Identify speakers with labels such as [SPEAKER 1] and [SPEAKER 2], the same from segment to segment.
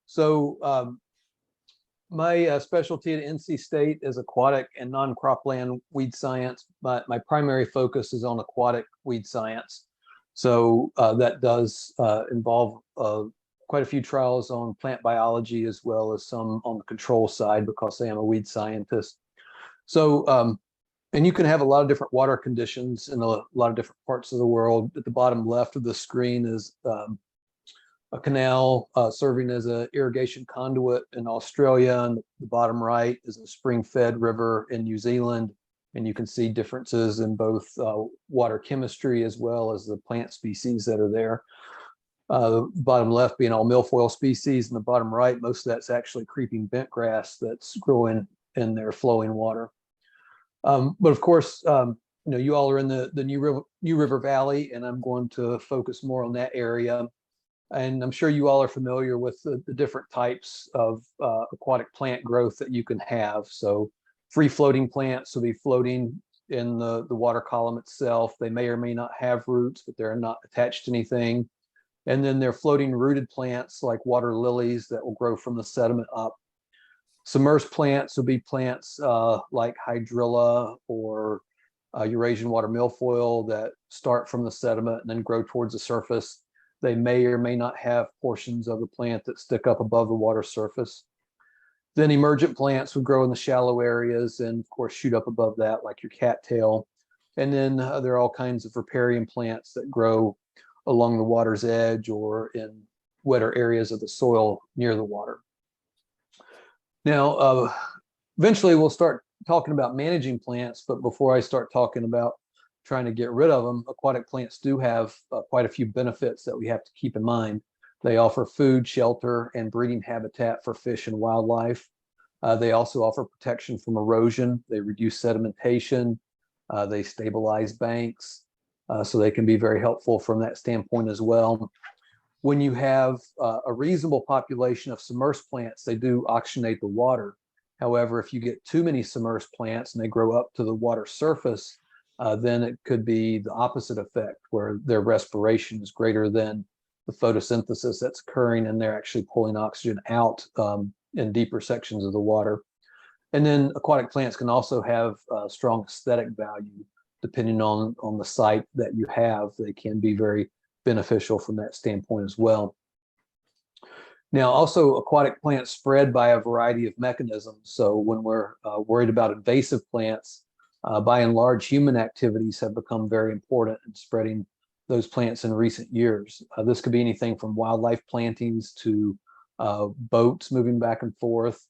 [SPEAKER 1] So my specialty at NC State is aquatic and non-cropland weed science, but my primary focus is on aquatic weed science. So that does involve quite a few trials on plant biology as well as some on the control side because I am a weed scientist. So, and you can have a lot of different water conditions in a lot of different parts of the world. At the bottom left of the screen is a canal serving as an irrigation conduit in Australia, and the bottom right is a spring-fed river in New Zealand. And you can see differences in both water chemistry as well as the plant species that are there. The bottom left being all milfoil species, and the bottom right, most of that's actually creeping bent grass that's growing in their flowing water. But of course, you all are in the New River Valley, and I'm going to focus more on that area. And I'm sure you all are familiar with the different types of aquatic plant growth that you can have. So free floating plants will be floating in the water column itself. They may or may not have roots, but they're not attached to anything. And then they're floating rooted plants like water lilies that will grow from the sediment up. Submerged plants will be plants like hydrilla or Eurasian water milfoil that start from the sediment and then grow towards the surface. They may or may not have portions of the plant that stick up above the water surface. Then emergent plants would grow in the shallow areas and of course shoot up above that like your cattail. And then there are all kinds of riparian plants that grow along the water's edge or in wetter areas of the soil near the water. Now, eventually we'll start talking about managing plants, but before I start talking about trying to get rid of them, aquatic plants do have quite a few benefits that we have to keep in mind. They offer food, shelter, and breeding habitat for fish and wildlife. They also offer protection from erosion. They reduce sedimentation. They stabilize banks. So they can be very helpful from that standpoint as well. When you have a reasonable population of submerged plants, they do oxygenate the water. However, if you get too many submerged plants and they grow up to the water surface, then it could be the opposite effect, where their respiration is greater than the photosynthesis that's occurring, and they're actually pulling oxygen out in deeper sections of the water. And then aquatic plants can also have strong aesthetic value. Depending on the site that you have, they can be very beneficial from that standpoint as well. Now, also aquatic plants spread by a variety of mechanisms. So when we're worried about invasive plants, by and large, human activities have become very important in spreading those plants in recent years. This could be anything from wildlife plantings to boats moving back and forth.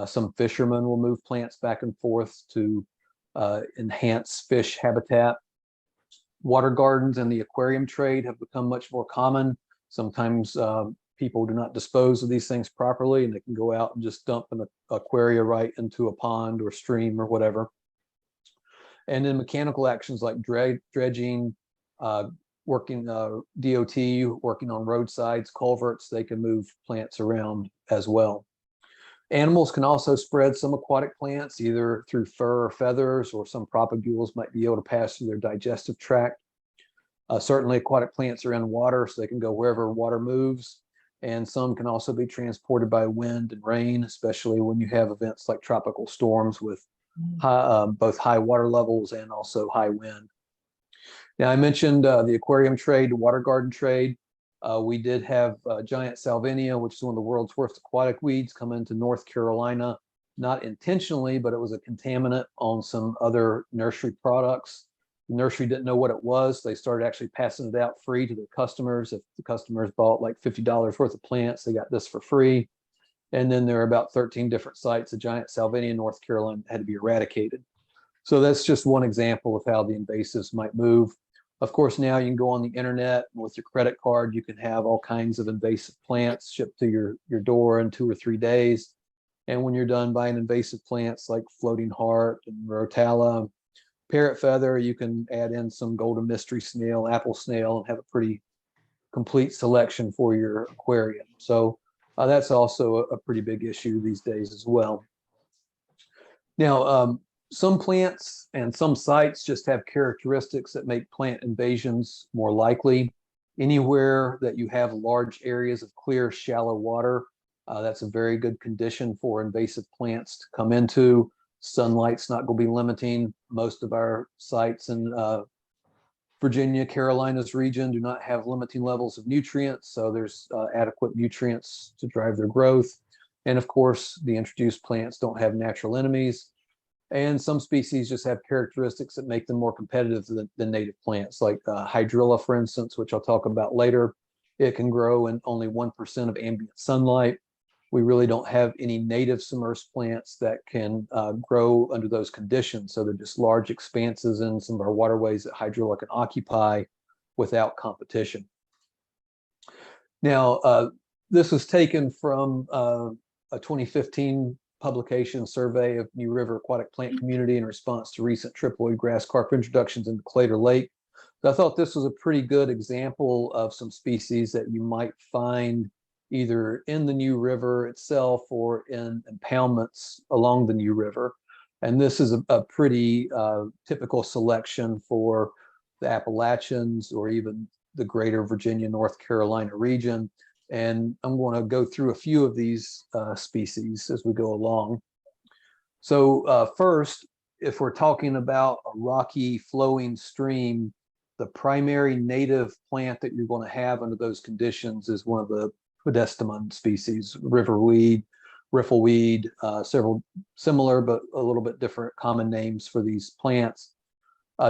[SPEAKER 1] Some fishermen will move plants back and forth to enhance fish habitat. Water gardens and the aquarium trade have become much more common. Sometimes people do not dispose of these things properly, and they can go out and just dump an aquaria right into a pond or stream or whatever. And then mechanical actions like dredging, working DOT, working on roadsides, culverts, they can move plants around as well. Animals can also spread some aquatic plants, either through fur or feathers, or some propagules might be able to pass through their digestive tract. Certainly aquatic plants are in water, so they can go wherever water moves. And some can also be transported by wind and rain, especially when you have events like tropical storms with both high water levels and also high wind. Now, I mentioned the aquarium trade, the water garden trade. We did have giant salvinia, which is one of the world's worst aquatic weeds, come into North Carolina, not intentionally, but it was a contaminant on some other nursery products. The nursery didn't know what it was. They started actually passing it out free to their customers. If the customers bought like $50 worth of plants, they got this for free. And then there are about 13 different sites of giant salvinia in North Carolina that had to be eradicated. So that's just one example of how the invasives might move. Of course, now you can go on the internet, and with your credit card, you can have all kinds of invasive plants shipped to your door in 2 or 3 days. And when you're done buying invasive plants like floating heart and rotala, parrot feather, you can add in some golden mystery snail, apple snail, and have a pretty complete selection for your aquarium. So that's also a pretty big issue these days as well. Now, some plants and some sites just have characteristics that make plant invasions more likely. Anywhere that you have large areas of clear, shallow water, that's a very good condition for invasive plants to come into. Sunlight's not going to be limiting. Most of our sites in Virginia, Carolinas region do not have limiting levels of nutrients, so there's adequate nutrients to drive their growth. And of course, the introduced plants don't have natural enemies. And some species just have characteristics that make them more competitive than native plants, like hydrilla, for instance, which I'll talk about later. It can grow in only 1% of ambient sunlight. We really don't have any native submerged plants that can grow under those conditions. So they're just large expanses in some of our waterways that hydrilla can occupy without competition. Now, this was taken from a 2015 publication survey of New River aquatic plant community in response to recent triploid grass carp introductions into Claytor Lake. So I thought this was a pretty good example of some species that you might find either in the New River itself or in impoundments along the New River. And this is a pretty typical selection for the Appalachians or even the greater Virginia, North Carolina region. And I'm going to go through a few of these species as we go along. So first, if we're talking about a rocky flowing stream, the primary native plant that you're going to have under those conditions is one of the pedestimon species, riverweed, riffleweed, several similar but a little bit different common names for these plants.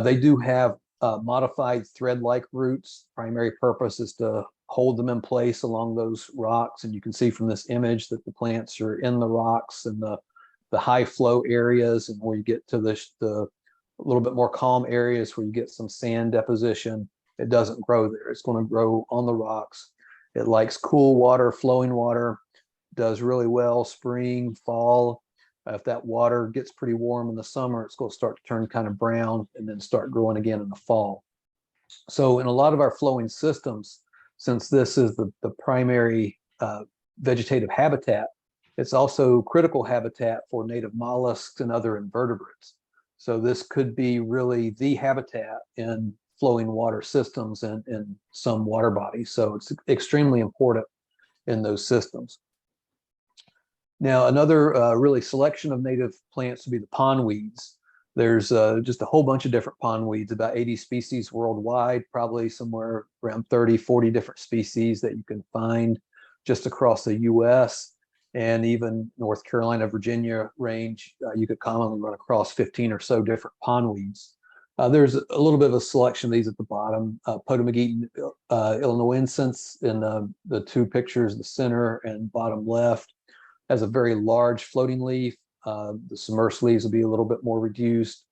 [SPEAKER 1] They do have modified thread-like roots. Primary purpose is to hold them in place along those rocks. And you can see from this image that the plants are in the rocks and the high flow areas, and where you get to the a little bit more calm areas where you get some sand deposition, it doesn't grow there. It's going to grow on the rocks. It likes cool water, flowing water, does really well spring, fall. If that water gets pretty warm in the summer, it's going to start to turn kind of brown and then start growing again in the fall. So in a lot of our flowing systems, since this is the primary vegetative habitat, it's also critical habitat for native mollusks and other invertebrates. So this could be really the habitat in flowing water systems and in some water bodies. So it's extremely important in those systems. Now, another really selection of native plants would be the pondweeds. There's just a whole bunch of different pondweeds, about 80 species worldwide, probably somewhere around 30, 40 different species that you can find just across the US. And even North Carolina, Virginia range, you could commonly run across 15 or so different pondweeds. There's a little bit of a selection of these at the bottom. Potamogeton illinoisensis in the two pictures, the center and bottom left, has a very large floating leaf. The submerged leaves will be a little bit more reduced.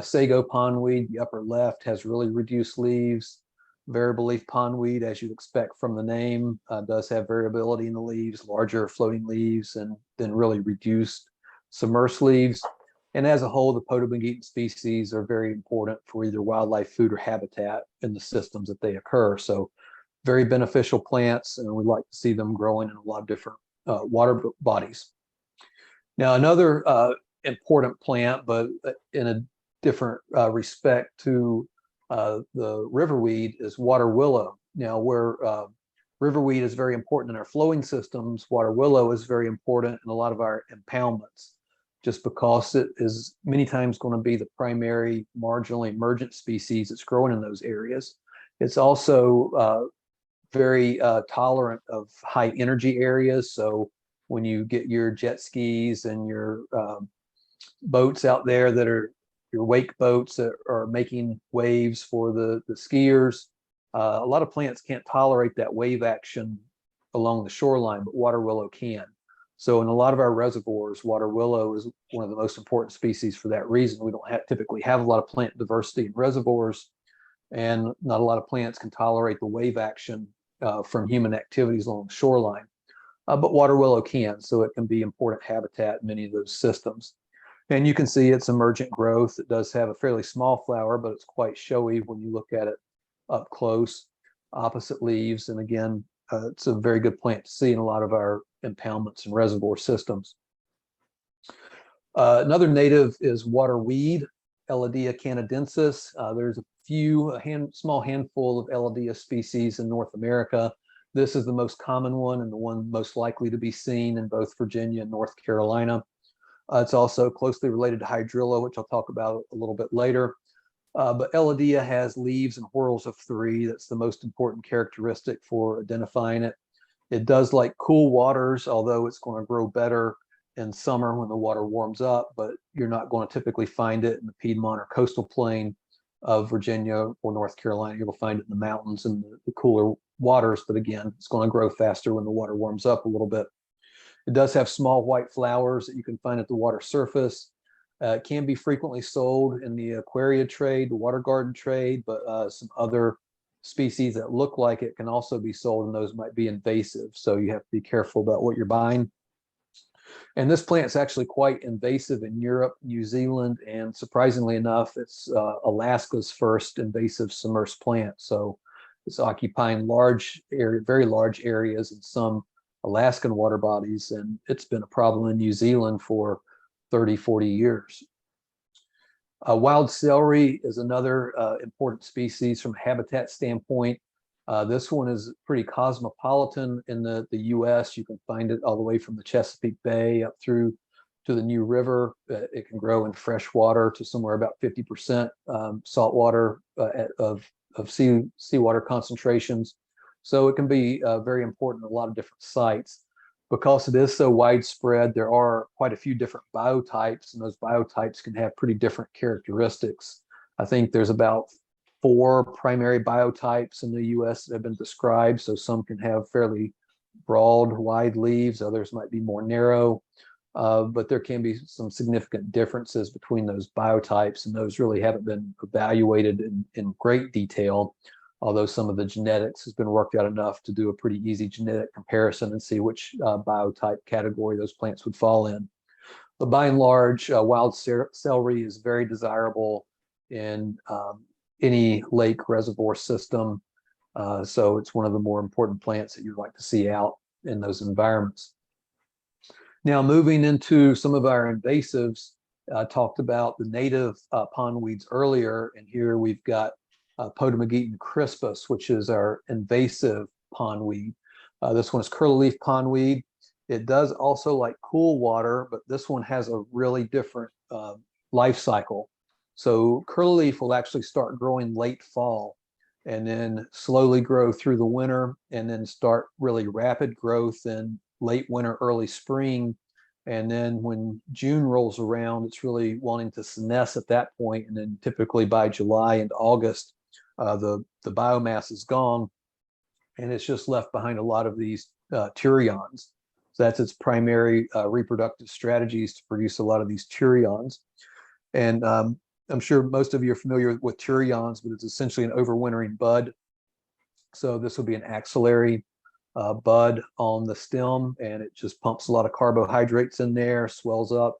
[SPEAKER 1] Sago pondweed, the upper left, has really reduced leaves. Variable leaf pondweed, as you'd expect from the name, does have variability in the leaves, larger floating leaves, and then really reduced submerged leaves. And as a whole, the Potamogeton species are very important for either wildlife food or habitat in the systems that they occur. So very beneficial plants, and we like to see them growing in a lot of different water bodies. Now, another important plant, but in a different respect to the riverweed, is water willow. Now, where riverweed is very important in our flowing systems, water willow is very important in a lot of our impoundments, just because it is many times going to be the primary marginally emergent species that's growing in those areas. It's also very tolerant of high energy areas. So when you get your jet skis and your boats out there that are your wake boats that are making waves for the skiers, a lot of plants can't tolerate that wave action along the shoreline, but water willow can. So in a lot of our reservoirs, water willow is one of the most important species for that reason. We don't typically have a lot of plant diversity in reservoirs, and not a lot of plants can tolerate the wave action from human activities along the shoreline. But water willow can, so it can be important habitat in many of those systems. And you can see its emergent growth. It does have a fairly small flower, but it's quite showy when you look at it up close, opposite leaves. And again, it's a very good plant to see in a lot of our impoundments and reservoir systems. Another native is water weed, Elodea canadensis. There's a small handful of Elodea species in North America. This is the most common one and the one most likely to be seen in both Virginia and North Carolina. It's also closely related to hydrilla, which I'll talk about a little bit later. But Elodea has leaves and whorls of 3. That's the most important characteristic for identifying it. It does like cool waters, although it's going to grow better in summer when the water warms up, but you're not going to typically find it in the Piedmont or coastal plain of Virginia or North Carolina. You'll find it in the mountains and the cooler waters, but again, it's going to grow faster when the water warms up a little bit. It does have small white flowers that you can find at the water surface. It can be frequently sold in the aquaria trade, the water garden trade, but some other species that look like it can also be sold, and those might be invasive. So you have to be careful about what you're buying. And this plant's actually quite invasive in Europe, New Zealand, and surprisingly enough, it's Alaska's first invasive submerged plant. So it's occupying very large areas in some Alaskan water bodies, and it's been a problem in New Zealand for 30, 40 years. Wild celery is another important species from a habitat standpoint. This one is pretty cosmopolitan in the US. You can find it all the way from the Chesapeake Bay up through to the New River. It can grow in fresh water to somewhere about 50% salt water of seawater concentrations. So it can be very important in a lot of different sites. Because it is so widespread, there are quite a few different biotypes, and those biotypes can have pretty different characteristics. I think there's about 4 primary biotypes in the US that have been described. So some can have fairly broad, wide leaves, others might be more narrow, but there can be some significant differences between those biotypes, and those really haven't been evaluated in great detail, although some of the genetics has been worked out enough to do a pretty easy genetic comparison and see which biotype category those plants would fall in. But by and large, wild celery is very desirable in any lake reservoir system. So it's one of the more important plants that you'd like to see out in those environments. Now, moving into some of our invasives, I talked about the native pondweeds earlier, and here we've got Potamogeton crispus, which is our invasive pondweed. This one is curly-leaf pondweed. It does also like cool water, but this one has a really different life cycle. So curly-leaf will actually start growing late fall and then slowly grow through the winter and then start really rapid growth in late winter, early spring. And then when June rolls around, it's really wanting to senesce at that point. And then typically by July and August, the biomass is gone, and it's just left behind a lot of these turions. So that's its primary reproductive strategies, to produce a lot of these turions. And I'm sure most of you are familiar with turions, but it's essentially an overwintering bud. So this will be an axillary bud on the stem, and it just pumps a lot of carbohydrates in there, swells up,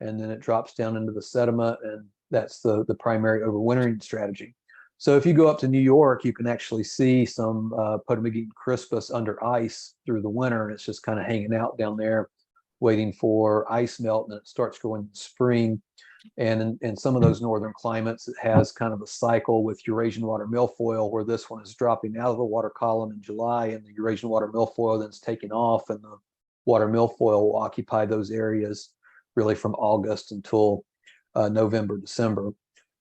[SPEAKER 1] and then it drops down into the sediment, and that's the primary overwintering strategy. So if you go up to New York, you can actually see some Potamogeton crispus under ice through the winter, and it's just kind of hanging out down there, waiting for ice melt, and then it starts growing in spring. And in some of those northern climates, it has kind of a cycle with Eurasian water milfoil, where this one is dropping out of the water column in July, and the Eurasian water milfoil then is taking off, and the water milfoil will occupy those areas really from August until November, December.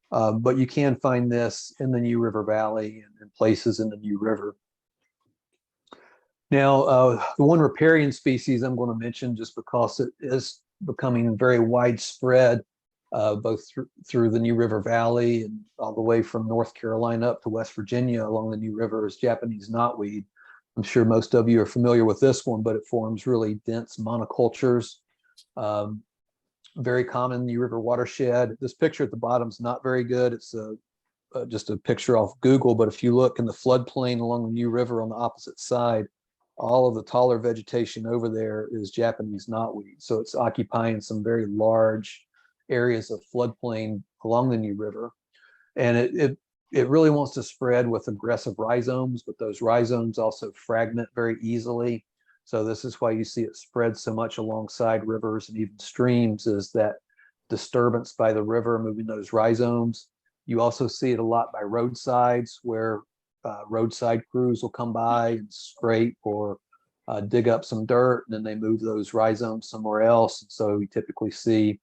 [SPEAKER 1] But you can find this in the New River Valley and places in the New River. Now, the one riparian species I'm going to mention, just because it is becoming very widespread, both through the New River Valley and all the way from North Carolina up to West Virginia along the New River, is Japanese knotweed. I'm sure most of you are familiar with this one, but it forms really dense monocultures. Very common in the New River watershed. This picture at the bottom is not very good. It's just a picture off Google, but if you look in the floodplain along the New River on the opposite side, all of the taller vegetation over there is Japanese knotweed. So it's occupying some very large areas of floodplain along the New River. And it really wants to spread with aggressive rhizomes, but those rhizomes also fragment very easily. So this is why you see it spread so much alongside rivers and even streams, is that disturbance by the river moving those rhizomes. You also see it a lot by roadsides where roadside crews will come by and scrape or dig up some dirt, and then they move those rhizomes somewhere else. And so you typically see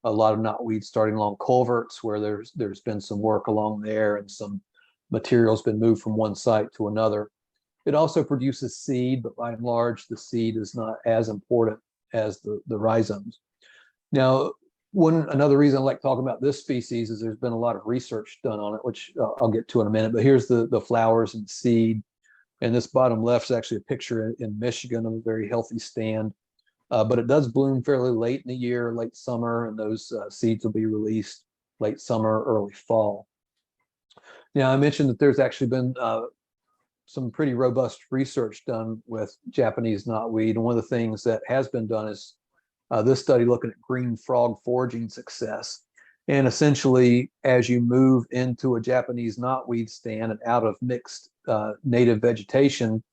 [SPEAKER 1] a lot of knotweed starting along culverts where there's been some work along there and some material's been moved from one site to another. It also produces seed, but by and large, the seed is not as important as the rhizomes. Now, another reason I like talking about this species is there's been a lot of research done on it, which I'll get to in a minute. But here's the flowers and seed. And this bottom left is actually a picture in Michigan of a very healthy stand. But it does bloom fairly late in the year, late summer, and those seeds will be released late summer, early fall. Now, I mentioned that there's actually been some pretty robust research done with Japanese knotweed. And one of the things that has been done is this study looking at green frog foraging success. And essentially, as you move into a Japanese knotweed stand and out of mixed native vegetation,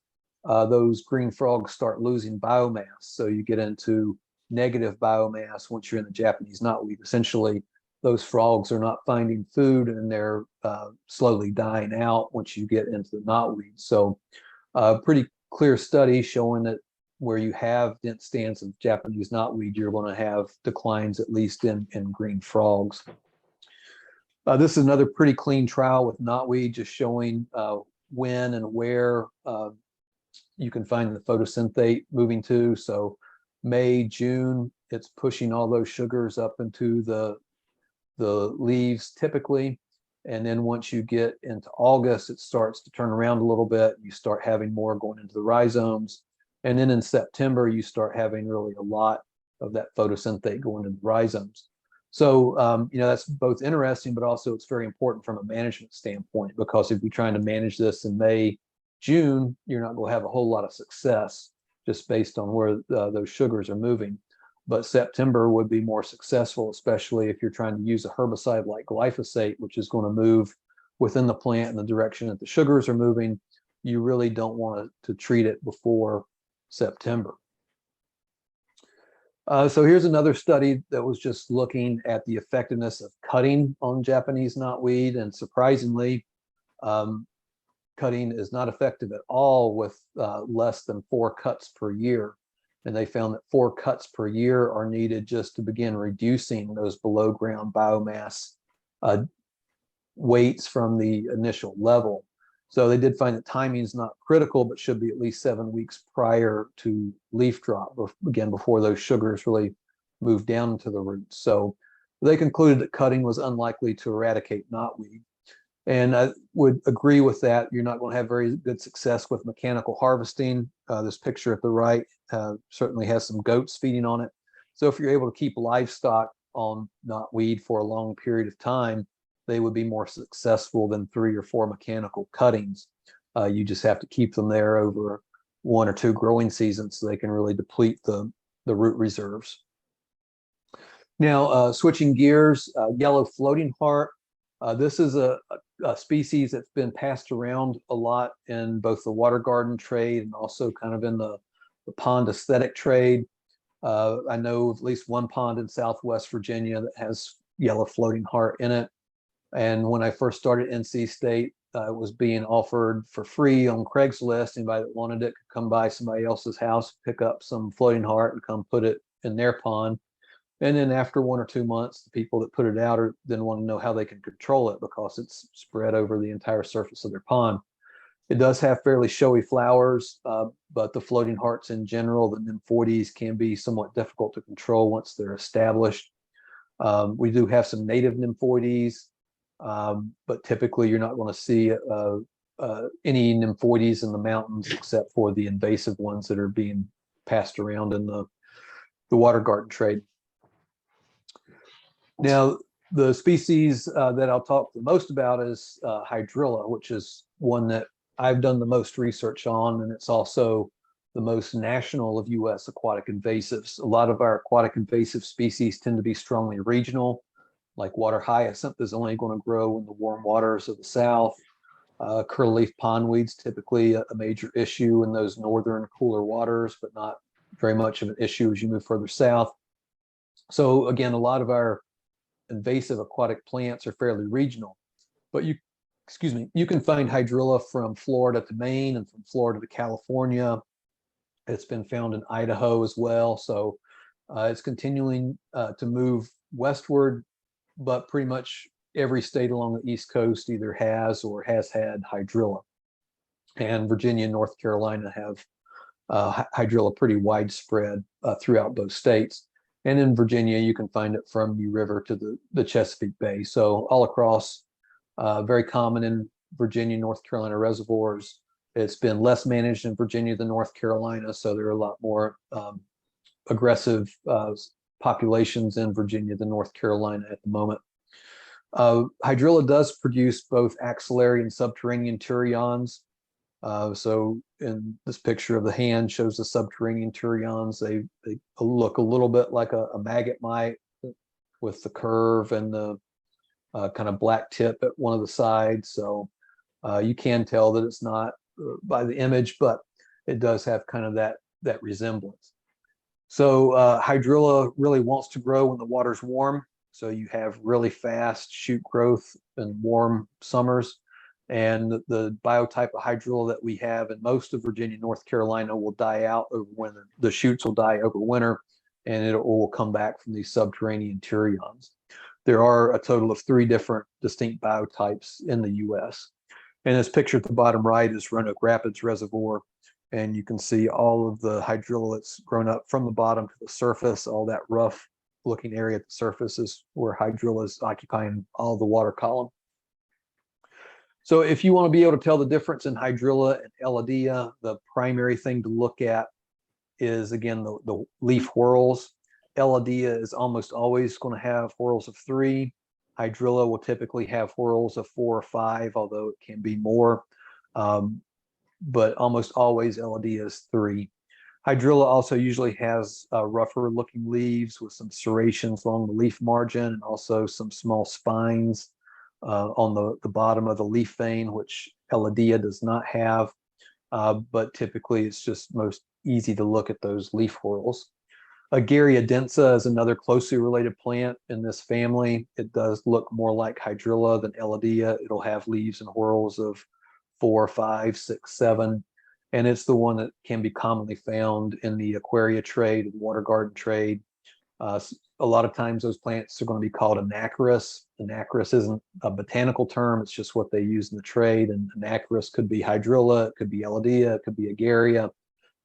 [SPEAKER 1] those green frogs start losing biomass. So you get into negative biomass once you're in the Japanese knotweed. Essentially, those frogs are not finding food and they're slowly dying out once you get into the knotweed. So pretty clear study showing that where you have dense stands of Japanese knotweed, you're going to have declines at least in green frogs. This is another pretty clean trial with knotweed, just showing when and where you can find the photosynthate moving to. So May, June, it's pushing all those sugars up into the leaves typically. And then once you get into August, it starts to turn around a little bit. You start having more going into the rhizomes. And then in September, you start having really a lot of that photosynthate going into the rhizomes. So, that's both interesting, but also it's very important from a management standpoint, because if you're trying to manage this in May, June, you're not going to have a whole lot of success just based on where those sugars are moving. But September would be more successful, especially if you're trying to use a herbicide like glyphosate, which is going to move within the plant in the direction that the sugars are moving. You really don't want to treat it before September. So here's another study that was just looking at the effectiveness of cutting on Japanese knotweed, and surprisingly, cutting is not effective at all with less than 4 cuts per year. And they found that 4 cuts per year are needed just to begin reducing those below ground biomass weights from the initial level. So they did find that timing is not critical, but should be at least 7 weeks prior to leaf drop, again, before those sugars really move down into the roots. So they concluded that cutting was unlikely to eradicate knotweed. And I would agree with that. You're not going to have very good success with mechanical harvesting. This picture at the right certainly has some goats feeding on it. So if you're able to keep livestock on knotweed for a long period of time, they would be more successful than 3 or 4 mechanical cuttings. You just have to keep them there over 1 or 2 growing seasons so they can really deplete the root reserves. Now, switching gears, yellow floating heart. This is a species that's been passed around a lot in both the water garden trade and also kind of in the pond aesthetic trade. I know of at least one pond in Southwest Virginia that has yellow floating heart in it. And when I first started NC State, it was being offered for free on Craigslist. Anybody that wanted it could come by somebody else's house, pick up some floating heart and come put it in their pond. And then after 1 or 2 months, the people that put it out then want to know how they can control it, because it's spread over the entire surface of their pond. It does have fairly showy flowers, but the floating hearts in general, the nymphoides, can be somewhat difficult to control once they're established. We do have some native nymphoides, but typically you're not going to see any nymphoides in the mountains except for the invasive ones that are being passed around in the water garden trade. Now, the species that I'll talk the most about is hydrilla, which is one that I've done the most research on, and it's also the most national of U.S. aquatic invasives. A lot of our aquatic invasive species tend to be strongly regional, like water hyacinth is only going to grow in the warm waters of the South. Curly-leaf pondweed's typically a major issue in those northern cooler waters, but not very much of an issue as you move further south. So again, a lot of our invasive aquatic plants are fairly regional. But excuse me, you can find hydrilla from Florida to Maine and from Florida to California. It's been found in Idaho as well. So it's continuing to move westward, but pretty much every state along the East Coast either has or has had hydrilla. And Virginia and North Carolina have hydrilla pretty widespread throughout those states. And in Virginia, you can find it from New River to the Chesapeake Bay. So all across, very common in Virginia, North Carolina reservoirs. It's been less managed in Virginia than North Carolina, so there are a lot more aggressive populations in Virginia than North Carolina at the moment. Hydrilla does produce both axillary and subterranean turions. So in this picture of the hand shows the subterranean turions. They look a little bit like a maggot might, with the curve and the kind of black tip at one of the sides. So you can tell that it's not by the image, but it does have kind of that resemblance. So hydrilla really wants to grow when the water's warm. So you have really fast shoot growth in warm summers. And the biotype of hydrilla that we have in most of Virginia, North Carolina will die out over winter. The shoots will die over winter, and it will come back from these subterranean turions. There are a total of 3 different distinct biotypes in the U.S. And this picture at the bottom right is Roanoke Rapids Reservoir. And you can see all of the hydrilla that's grown up from the bottom to the surface. All that rough looking area at the surface is where hydrilla is occupying all the water column. So if you want to be able to tell the difference in hydrilla and elodea, the primary thing to look at is, again, the leaf whorls. Elodea is almost always going to have whorls of 3. Hydrilla will typically have whorls of 4 or 5, although it can be more. But almost always elodea is 3. Hydrilla also usually has rougher looking leaves with some serrations along the leaf margin, and also some small spines on the bottom of the leaf vein, which elodea does not have. But typically it's just most easy to look at those leaf whorls. Agarya densa is another closely related plant in this family. It does look more like hydrilla than elodea. It'll have leaves and whorls of 4, 5, 6, 7. And it's the one that can be commonly found in the aquaria trade, the water garden trade. A lot of times those plants are going to be called anacharis. Anacharis isn't a botanical term, it's just what they use in the trade. And anacharis could be hydrilla, it could be elodea, it could be agarya.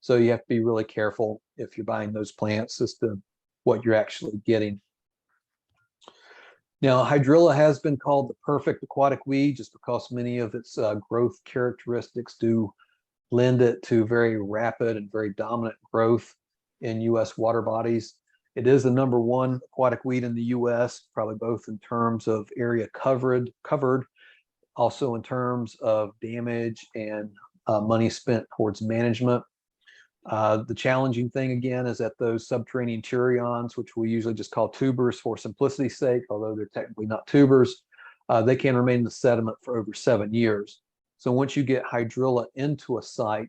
[SPEAKER 1] So you have to be really careful if you're buying those plants as to what you're actually getting. Now, hydrilla has been called the perfect aquatic weed just because many of its growth characteristics do lend it to very rapid and very dominant growth in U.S. water bodies. It is the #1 aquatic weed in the U.S., probably both in terms of area covered, also in terms of damage and money spent towards management. The challenging thing, again, is that those subterranean turions, which we usually just call tubers for simplicity's sake, although they're technically not tubers, they can remain in the sediment for over 7 years. So once you get hydrilla into a site,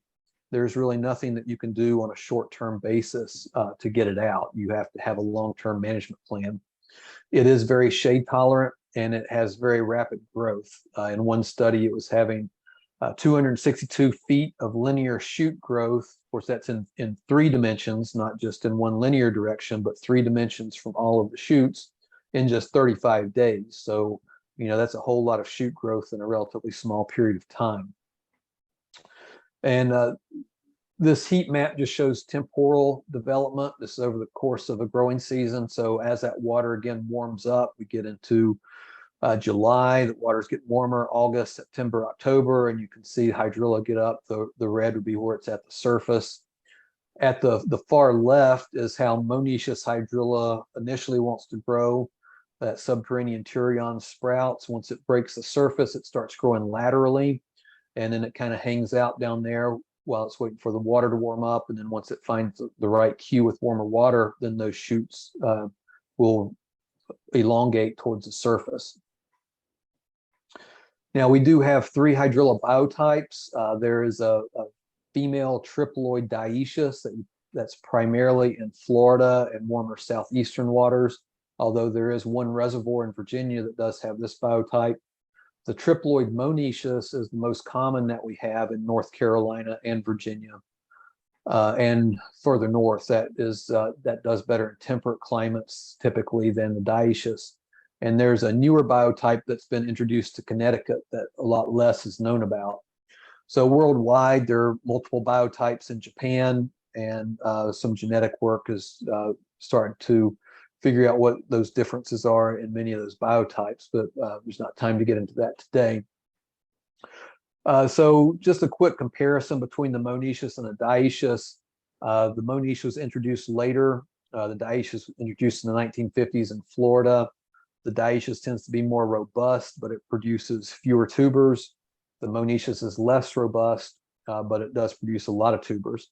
[SPEAKER 1] there's really nothing that you can do on a short-term basis to get it out. You have to have a long-term management plan. It is very shade tolerant, and it has very rapid growth. In one study, it was having 262 feet of linear shoot growth. Of course, that's in 3 dimensions, not just in one linear direction, but 3 dimensions from all of the shoots in just 35 days. So, that's a whole lot of shoot growth in a relatively small period of time. And this heat map just shows temporal development. This is over the course of a growing season. So as that water again warms up, we get into July, the waters get warmer, August, September, October, and you can see hydrilla get up. The red would be where it's at the surface. At the far left is how monoecious hydrilla initially wants to grow. That subterranean turion sprouts. Once it breaks the surface, it starts growing laterally, and then it kind of hangs out down there while it's waiting for the water to warm up. And then once it finds the right cue with warmer water, then those shoots will elongate towards the surface. Now, we do have 3 hydrilla biotypes. There is a female triploid dioecious that's primarily in Florida and warmer southeastern waters, although there is one reservoir in Virginia that does have this biotype. The triploid monoecious is the most common that we have in North Carolina and Virginia. And further north, that does better in temperate climates typically than the dioecious. And there's a newer biotype that's been introduced to Connecticut that a lot less is known about. So worldwide, there are multiple biotypes in Japan, and some genetic work is starting to figure out what those differences are in many of those biotypes, but there's not time to get into that today. So just a quick comparison between the monoecious and the dioecious. The monoecious was introduced later. The dioecious was introduced in the 1950s in Florida. The dioecious tends to be more robust, but it produces fewer tubers. The monoecious is less robust, but it does produce a lot of tubers.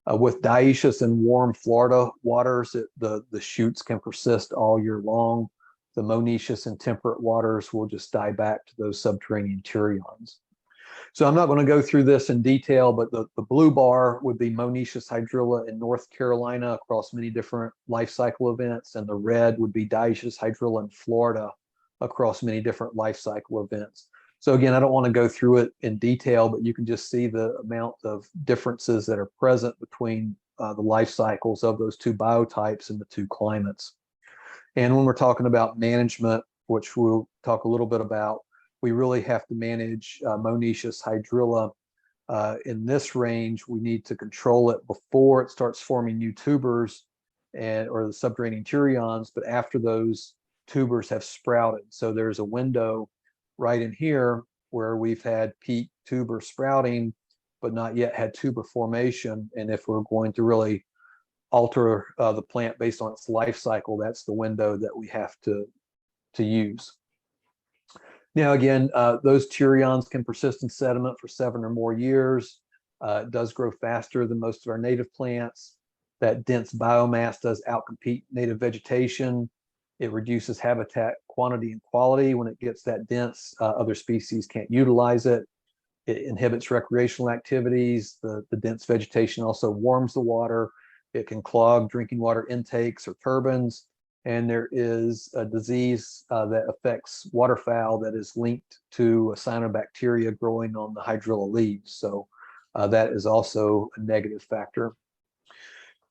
[SPEAKER 1] With dioecious in warm Florida waters, the shoots can persist all year long. The monoecious in temperate waters will just die back to those subterranean turions. So I'm not going to go through this in detail, but the blue bar would be monoecious hydrilla in North Carolina across many different life cycle events, and the red would be dioecious hydrilla in Florida across many different life cycle events. So again, I don't want to go through it in detail, but you can just see the amount of differences that are present between the life cycles of those two biotypes and the two climates. And when we're talking about management, which we'll talk a little bit about, we really have to manage monoecious hydrilla. In this range, we need to control it before it starts forming new tubers or the subterranean turions, but after those tubers have sprouted. So there's a window right in here where we've had peak tuber sprouting, but not yet had tuber formation. And if we're going to really alter the plant based on its life cycle, that's the window that we have to use. Now, again, those turions can persist in sediment for 7 or more years. It does grow faster than most of our native plants. That dense biomass does outcompete native vegetation. It reduces habitat quantity and quality. When it gets that dense, other species can't utilize it. It inhibits recreational activities. The dense vegetation also warms the water. It can clog drinking water intakes or turbines. And there is a disease that affects waterfowl that is linked to a cyanobacteria growing on the hydrilla leaves. So that is also a negative factor.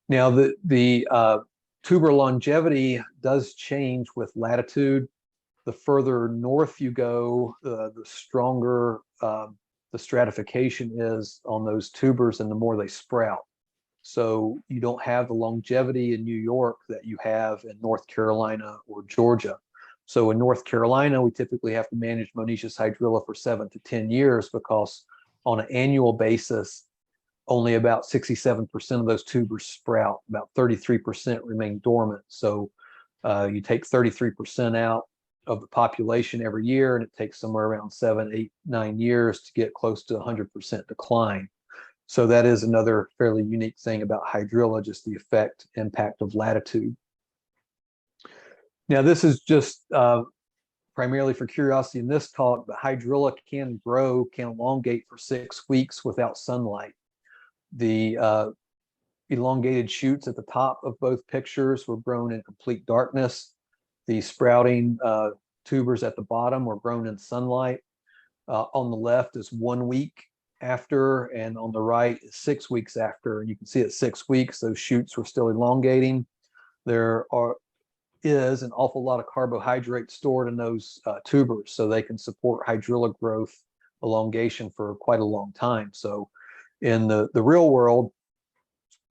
[SPEAKER 1] Now, the tuber longevity does change with latitude. The further north you go, the stronger the stratification is on those tubers and the more they sprout. So you don't have the longevity in New York that you have in North Carolina or Georgia. So in North Carolina, we typically have to manage monoecious hydrilla for 7 to 10 years because on an annual basis, only about 67% of those tubers sprout, about 33% remain dormant. So you take 33% out of the population every year, and it takes somewhere around 7, 8, 9 years to get close to 100% decline. So that is another fairly unique thing about hydrilla, just the impact of latitude. Now, this is just primarily for curiosity in this talk, but hydrilla can elongate for 6 weeks without sunlight. The elongated shoots at the top of both pictures were grown in complete darkness. The sprouting tubers at the bottom were grown in sunlight. On the left is 1 week after, and on the right is 6 weeks after. And you can see at 6 weeks, those shoots were still elongating. There is an awful lot of carbohydrate stored in those tubers, so they can support hydrilla growth elongation for quite a long time. So in the real world,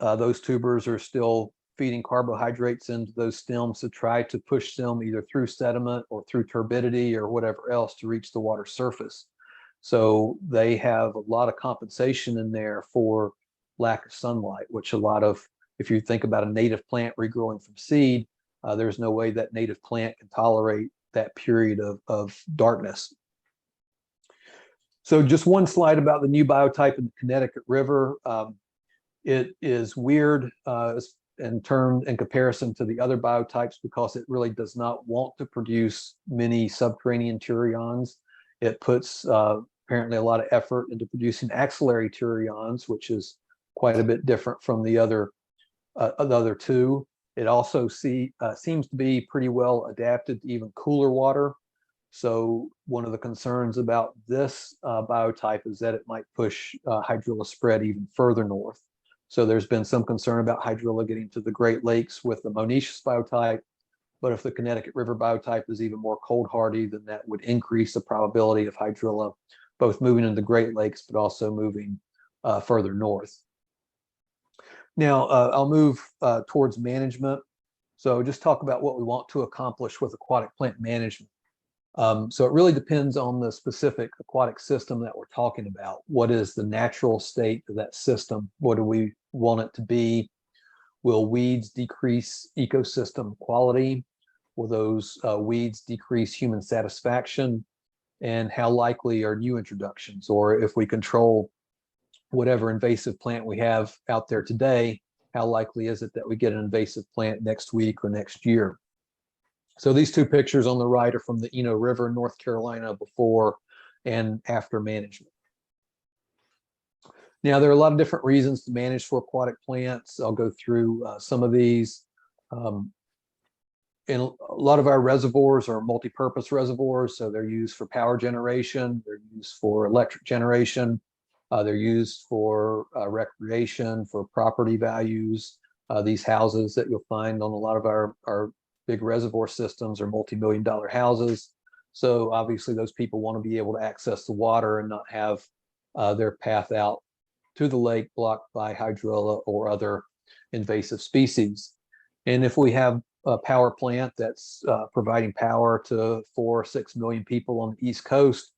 [SPEAKER 1] those tubers are still feeding carbohydrates into those stems to try to push them either through sediment or through turbidity or whatever else to reach the water surface. So they have a lot of compensation in there for lack of sunlight, which if you think about a native plant regrowing from seed, there's no way that native plant can tolerate that period of darkness. So just one slide about the new biotype in the Connecticut River. It is weird in comparison to the other biotypes because it really does not want to produce many subterranean turions. It puts apparently a lot of effort into producing axillary turions, which is quite a bit different from the other two. It also seems to be pretty well adapted to even cooler water. So one of the concerns about this biotype is that it might push hydrilla spread even further north. So there's been some concern about hydrilla getting to the Great Lakes with the monoecious biotype. But if the Connecticut River biotype is even more cold hardy, then that would increase the probability of hydrilla both moving into the Great Lakes, but also moving further north. Now, I'll move towards management. So just talk about what we want to accomplish with aquatic plant management. So it really depends on the specific aquatic system that we're talking about. What is the natural state of that system? What do we want it to be? Will weeds decrease ecosystem quality? Will those weeds decrease human satisfaction? And how likely are new introductions? Or if we control whatever invasive plant we have out there today, how likely is it that we get an invasive plant next week or next year? So these two pictures on the right are from the Eno River, North Carolina, before and after management. Now, there are a lot of different reasons to manage for aquatic plants. I'll go through some of these. And a lot of our reservoirs are multi-purpose reservoirs, so they're used for power generation, they're used for electric generation, they're used for recreation, for property values. These houses that you'll find on a lot of our big reservoir systems are multi-million-dollar houses. So obviously those people want to be able to access the water and not have their path out to the lake blocked by hydrilla or other invasive species. And if we have a power plant that's providing power to 4 or 6 million people on the East Coast,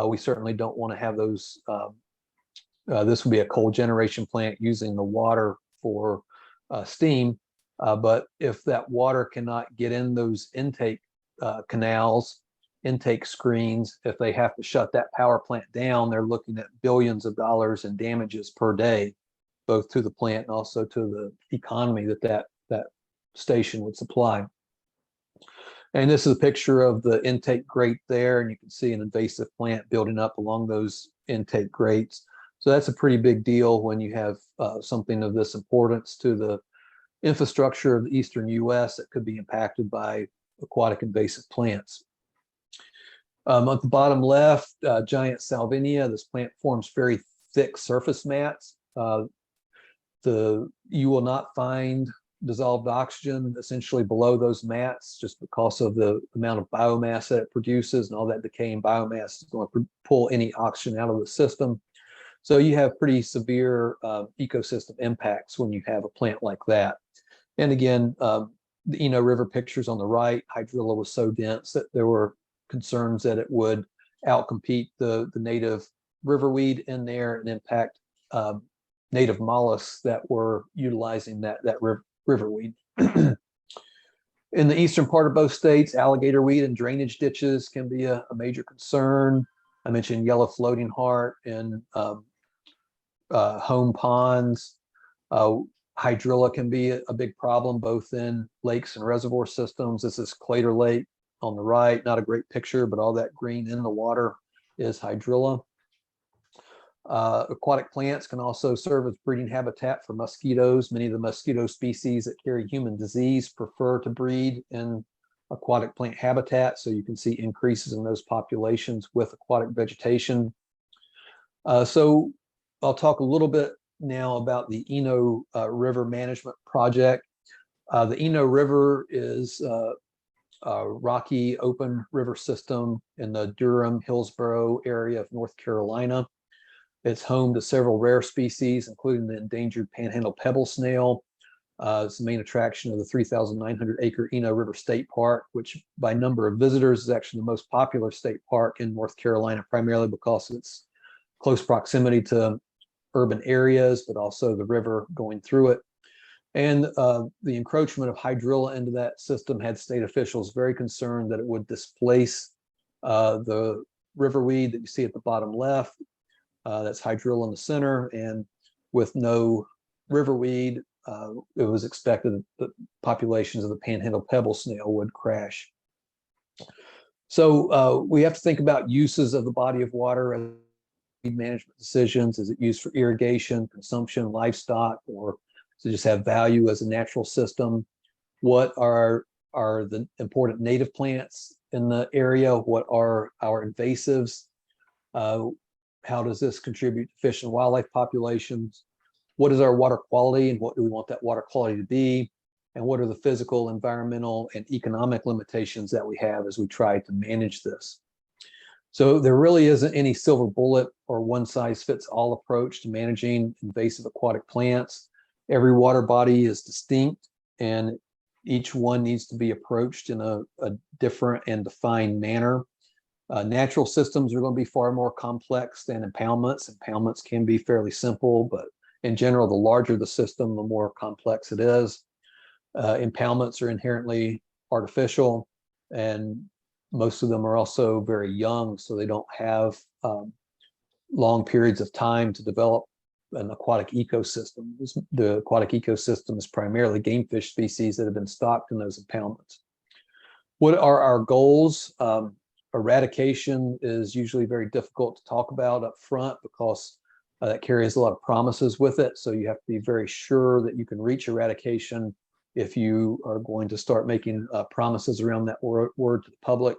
[SPEAKER 1] we certainly don't want to have those. This would be a coal generation plant using the water for steam. But if that water cannot get in those intake canals, intake screens, if they have to shut that power plant down, they're looking at billions of dollars in damages per day, both to the plant and also to the economy that station would supply. And this is a picture of the intake grate there, and you can see an invasive plant building up along those intake grates. So that's a pretty big deal when you have something of this importance to the infrastructure of the eastern U.S. that could be impacted by aquatic invasive plants. At the bottom left, giant salvinia. This plant forms very thick surface mats. You will not find dissolved oxygen essentially below those mats just because of the amount of biomass that it produces, and all that decaying biomass is going to pull any oxygen out of the system. So you have pretty severe ecosystem impacts when you have a plant like that. And again, the Eno River pictures on the right, hydrilla was so dense that there were concerns that it would outcompete the native riverweed in there and impact native mollusks that were utilizing that riverweed. In the eastern part of both states, alligator weed and drainage ditches can be a major concern. I mentioned yellow floating heart and home ponds. Hydrilla can be a big problem both in lakes and reservoir systems. This is Claytor Lake on the right, not a great picture, but all that green in the water is hydrilla. Aquatic plants can also serve as breeding habitat for mosquitoes. Many of the mosquito species that carry human disease prefer to breed in aquatic plant habitat, so you can see increases in those populations with aquatic vegetation. So I'll talk a little bit now about the Eno River Management Project. The Eno River is a rocky open river system in the Durham, Hillsborough area of North Carolina. It's home to several rare species, including the endangered panhandle pebble snail. It's the main attraction of the 3,900 acre Eno River State Park, which by number of visitors is actually the most popular state park in North Carolina, primarily because of its close proximity to urban areas, but also the river going through it. And the encroachment of hydrilla into that system had state officials very concerned that it would displace the riverweed that you see at the bottom left. That's hydrilla in the center, and with no riverweed, it was expected that populations of the panhandle pebble snail would crash. So we have to think about uses of the body of water as management decisions. Is it used for irrigation, consumption, livestock, or does it just have value as a natural system? What are the important native plants in the area? What are our invasives? How does this contribute to fish and wildlife populations? What is our water quality and what do we want that water quality to be? And what are the physical, environmental, and economic limitations that we have as we try to manage this? So there really isn't any silver bullet or one size fits all approach to managing invasive aquatic plants. Every water body is distinct and each one needs to be approached in a different and defined manner. Natural systems are going to be far more complex than impoundments. Impoundments can be fairly simple, but in general, the larger the system, the more complex it is. Impoundments are inherently artificial, and most of them are also very young, so they don't have long periods of time to develop an aquatic ecosystem. The aquatic ecosystem is primarily game fish species that have been stocked in those impoundments. What are our goals? Eradication is usually very difficult to talk about up front because that carries a lot of promises with it. So you have to be very sure that you can reach eradication if you are going to start making promises around that word to the public.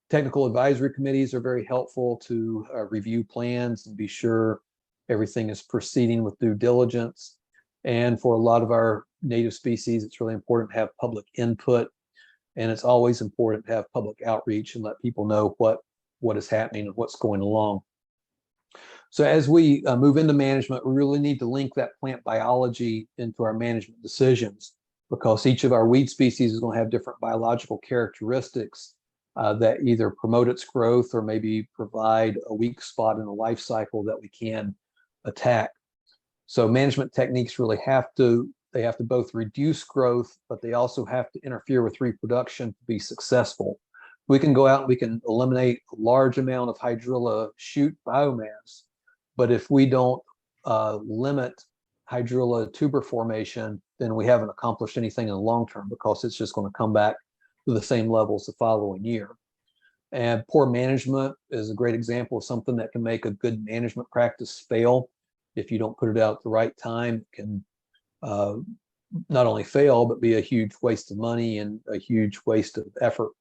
[SPEAKER 1] Technical advisory committees are very helpful to review plans and be sure everything is proceeding with due diligence. And for a lot of our native species, it's really important to have public input. And it's always important to have public outreach and let people know what is happening and what's going along. So as we move into management, we really need to link that plant biology into our management decisions because each of our weed species is going to have different biological characteristics that either promote its growth or maybe provide a weak spot in the life cycle that we can attack. So management techniques really have to both reduce growth, but they also have to interfere with reproduction to be successful. We can go out and we can eliminate a large amount of hydrilla shoot biomass, but if we don't limit hydrilla tuber formation, then we haven't accomplished anything in the long term because it's just going to come back to the same levels the following year. And poor management is a great example of something that can make a good management practice fail. If you don't put it out at the right time, it can not only fail, but be a huge waste of money and a huge waste of effort.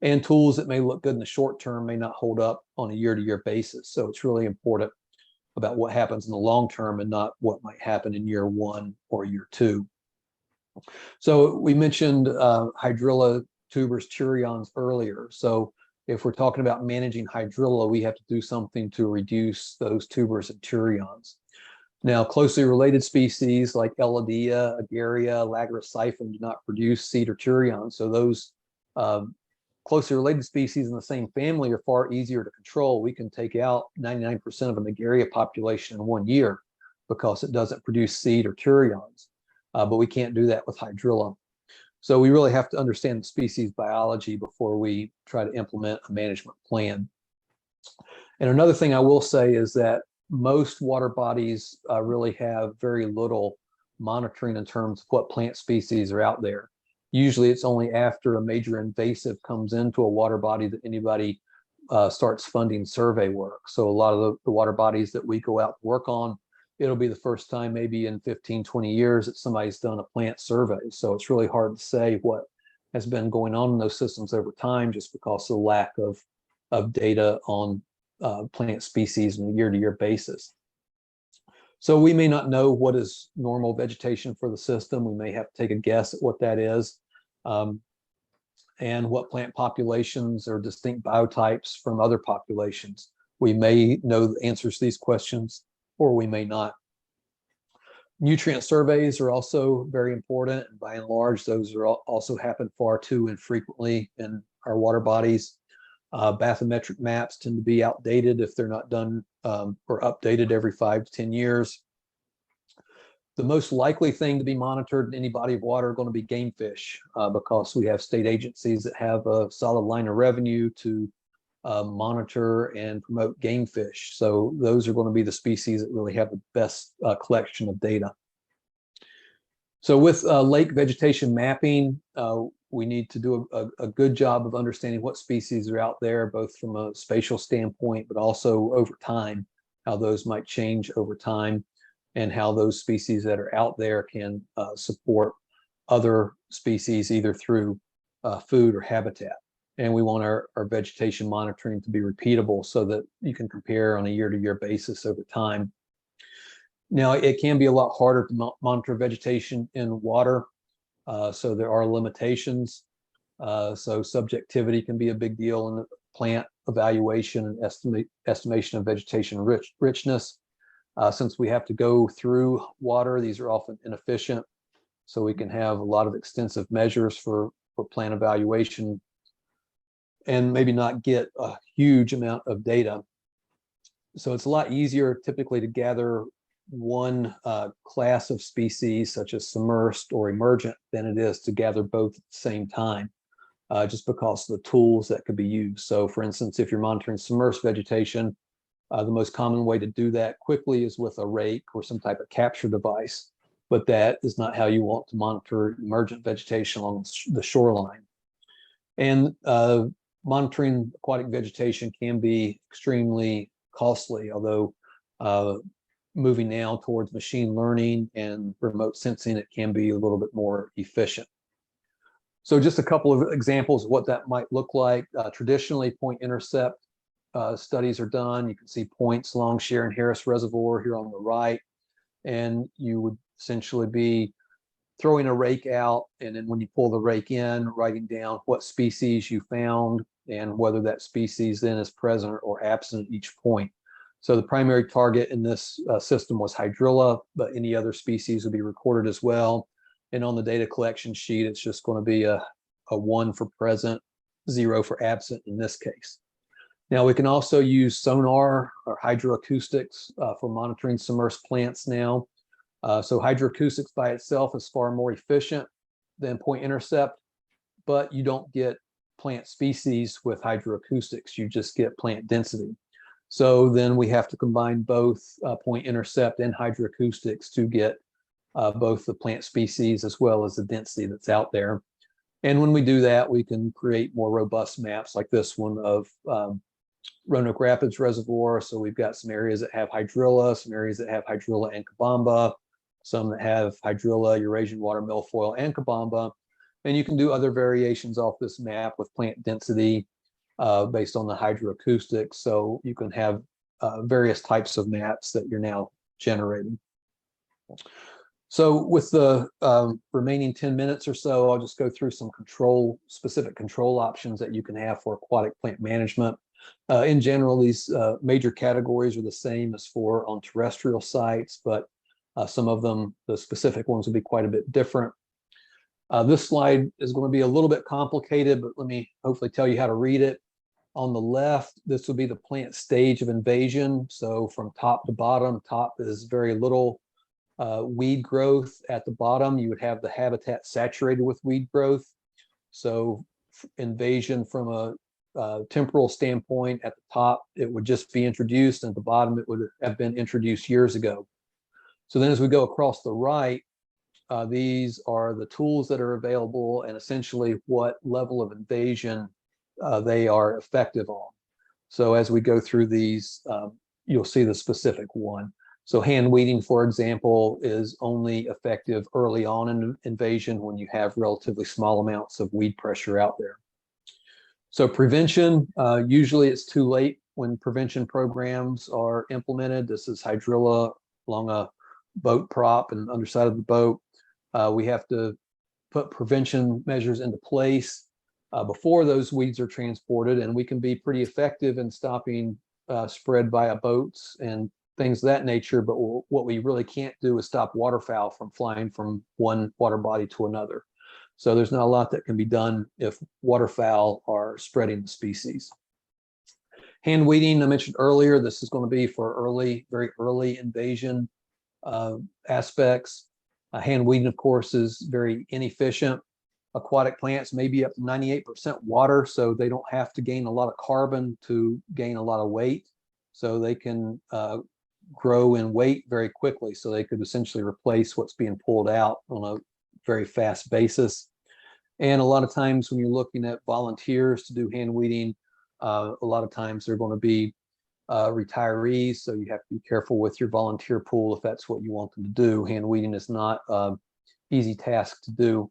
[SPEAKER 1] And tools that may look good in the short term may not hold up on a year-to-year basis. So it's really important about what happens in the long term and not what might happen in year 1 or year 2. So we mentioned hydrilla tubers, turions earlier. So if we're talking about managing hydrilla, we have to do something to reduce those tubers and turions. Now, closely related species like Elodea, Ageria, Lagrosiphon do not produce seed or turions. So those closely related species in the same family are far easier to control. We can take out 99% of an Ageria population in 1 year because it doesn't produce seed or turions. But we can't do that with hydrilla. So we really have to understand the species biology before we try to implement a management plan. And another thing I will say is that most water bodies really have very little monitoring in terms of what plant species are out there. Usually it's only after a major invasive comes into a water body that anybody starts funding survey work. So a lot of the water bodies that we go out to work on, it'll be the first time maybe in 15, 20 years that somebody's done a plant survey. So it's really hard to say what has been going on in those systems over time just because of the lack of data on plant species on a year-to-year basis. So we may not know what is normal vegetation for the system. We may have to take a guess at what that is and what plant populations are distinct biotypes from other populations. We may know the answers to these questions or we may not. Nutrient surveys are also very important. And by and large, those are also happen far too infrequently in our water bodies. Bathymetric maps tend to be outdated if they're not done or updated every 5 to 10 years. The most likely thing to be monitored in any body of water are going to be game fish because we have state agencies that have a solid line of revenue to monitor and promote game fish. So those are going to be the species that really have the best collection of data. So with lake vegetation mapping, we need to do a good job of understanding what species are out there, both from a spatial standpoint, but also over time, how those might change over time and how those species that are out there can support other species either through food or habitat. And we want our vegetation monitoring to be repeatable so that you can compare on a year-to-year basis over time. Now, it can be a lot harder to monitor vegetation in water, so there are limitations. So subjectivity can be a big deal in the plant evaluation and estimation of vegetation richness. Since we have to go through water, these are often inefficient. So we can have a lot of extensive measures for plant evaluation and maybe not get a huge amount of data. So it's a lot easier typically to gather one class of species, such as submersed or emergent, than it is to gather both at the same time, just because of the tools that could be used. So for instance, if you're monitoring submersed vegetation, the most common way to do that quickly is with a rake or some type of capture device, but that is not how you want to monitor emergent vegetation along the shoreline. And monitoring aquatic vegetation can be extremely costly, although moving now towards machine learning and remote sensing, it can be a little bit more efficient. So just a couple of examples of what that might look like. Traditionally, point intercept studies are done. You can see points along Sharon Harris Reservoir here on the right, and you would essentially be throwing a rake out, and then when you pull the rake in, writing down what species you found and whether that species then is present or absent at each point. So the primary target in this system was hydrilla, but any other species would be recorded as well. And on the data collection sheet, it's just going to be a 1 for present, 0 for absent in this case. Now we can also use sonar or hydroacoustics for monitoring submersed plants now. So hydroacoustics by itself is far more efficient than point intercept, but you don't get plant species with hydroacoustics, you just get plant density. So then we have to combine both point intercept and hydroacoustics to get both the plant species as well as the density that's out there. And when we do that, we can create more robust maps like this one of Roanoke Rapids Reservoir. So we've got some areas that have hydrilla, some areas that have hydrilla and kabamba, some that have hydrilla, Eurasian water milfoil, and kabamba. And you can do other variations off this map with plant density based on the hydroacoustics. So you can have various types of maps that you're now generating. So with the remaining 10 minutes or so, I'll just go through some specific control options that you can have for aquatic plant management. In general, these major categories are the same as for on terrestrial sites, but some of them, the specific ones, will be quite a bit different. This slide is going to be a little bit complicated, but let me hopefully tell you how to read it. On the left, this will be the plant stage of invasion. So from top to bottom, top is very little weed growth. At the bottom, you would have the habitat saturated with weed growth. So invasion from a temporal standpoint, at the top, it would just be introduced, and at the bottom, it would have been introduced years ago. So then as we go across the right, these are the tools that are available and essentially what level of invasion they are effective on. So as we go through these, you'll see the specific one. So hand weeding, for example, is only effective early on in invasion when you have relatively small amounts of weed pressure out there. So prevention, usually it's too late when prevention programs are implemented. This is hydrilla along a boat prop and underside of the boat. We have to put prevention measures into place before those weeds are transported, and we can be pretty effective in stopping spread via boats and things of that nature. But what we really can't do is stop waterfowl from flying from one water body to another. So there's not a lot that can be done if waterfowl are spreading the species. Hand weeding, I mentioned earlier, this is going to be for very early invasion aspects. Hand weeding, of course, is very inefficient. Aquatic plants may be up to 98% water, so they don't have to gain a lot of carbon to gain a lot of weight. So they can grow in weight very quickly. So they could essentially replace what's being pulled out on a very fast basis. And a lot of times when you're looking at volunteers to do hand weeding, a lot of times they're going to be retirees. So you have to be careful with your volunteer pool if that's what you want them to do. Hand weeding is not an easy task to do.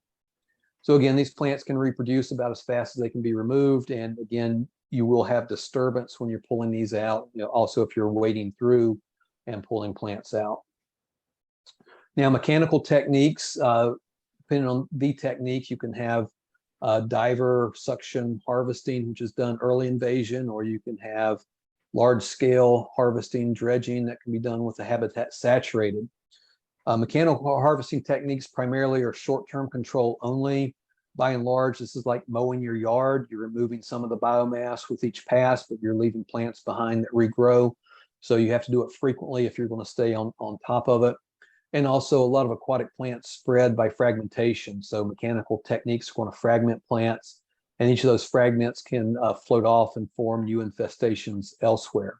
[SPEAKER 1] So again, these plants can reproduce about as fast as they can be removed. And again, you will have disturbance when you're pulling these out. Also, if you're wading through and pulling plants out. Now, mechanical techniques, depending on the technique, you can have diver suction harvesting, which is done early invasion, or you can have large scale harvesting, dredging that can be done with the habitat saturated. Mechanical harvesting techniques primarily are short-term control only. By and large, this is like mowing your yard. You're removing some of the biomass with each pass, but you're leaving plants behind that regrow. So you have to do it frequently if you're going to stay on top of it. And also a lot of aquatic plants spread by fragmentation. So mechanical techniques are going to fragment plants, and each of those fragments can float off and form new infestations elsewhere.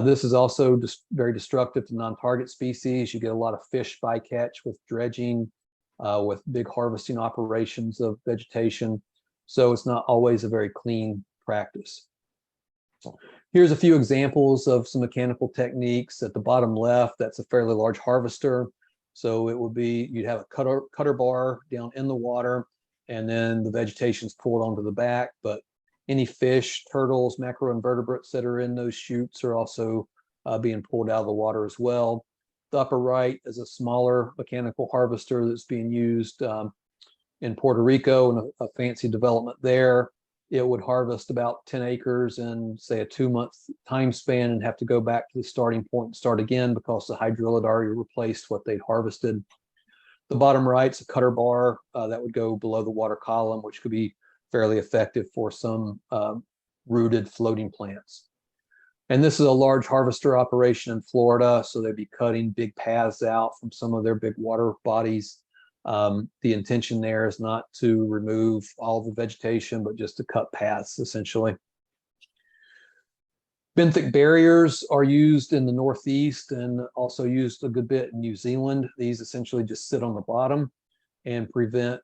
[SPEAKER 1] This is also just very destructive to non-target species. You get a lot of fish bycatch with dredging, with big harvesting operations of vegetation. So it's not always a very clean practice. Here's a few examples of some mechanical techniques. At the bottom left, that's a fairly large harvester. So it would be, you'd have a cutter bar down in the water, and then the vegetation's pulled onto the back. But any fish, turtles, macroinvertebrates that are in those chutes are also being pulled out of the water as well. The upper right is a smaller mechanical harvester that's being used in Puerto Rico, and a fancy development there. It would harvest about 10 acres in, say, a 2-month time span and have to go back to the starting point and start again because the hydrilla had already replaced what they'd harvested. The bottom right's a cutter bar that would go below the water column, which could be fairly effective for some rooted floating plants. And this is a large harvester operation in Florida, so they'd be cutting big paths out from some of their big water bodies. The intention there is not to remove all the vegetation, but just to cut paths, essentially. Benthic barriers are used in the Northeast and also used a good bit in New Zealand. These essentially just sit on the bottom and prevent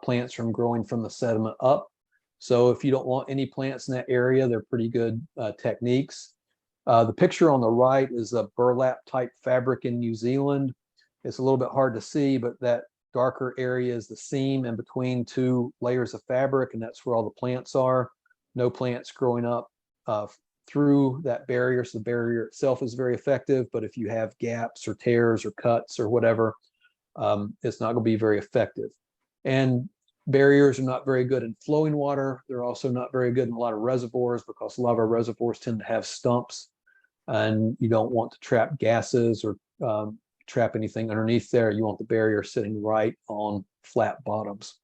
[SPEAKER 1] plants from growing from the sediment up. So if you don't want any plants in that area, they're pretty good techniques. The picture on the right is a burlap type fabric in New Zealand. It's a little bit hard to see, but that darker area is the seam in between two layers of fabric, and that's where all the plants are. No plants growing up through that barrier, so the barrier itself is very effective, but if you have gaps or tears or cuts or whatever, it's not going to be very effective. And barriers are not very good in flowing water. They're also not very good in a lot of reservoirs because a lot of our reservoirs tend to have stumps, and you don't want to trap gases or trap anything underneath there. You want the barrier sitting right on flat bottoms.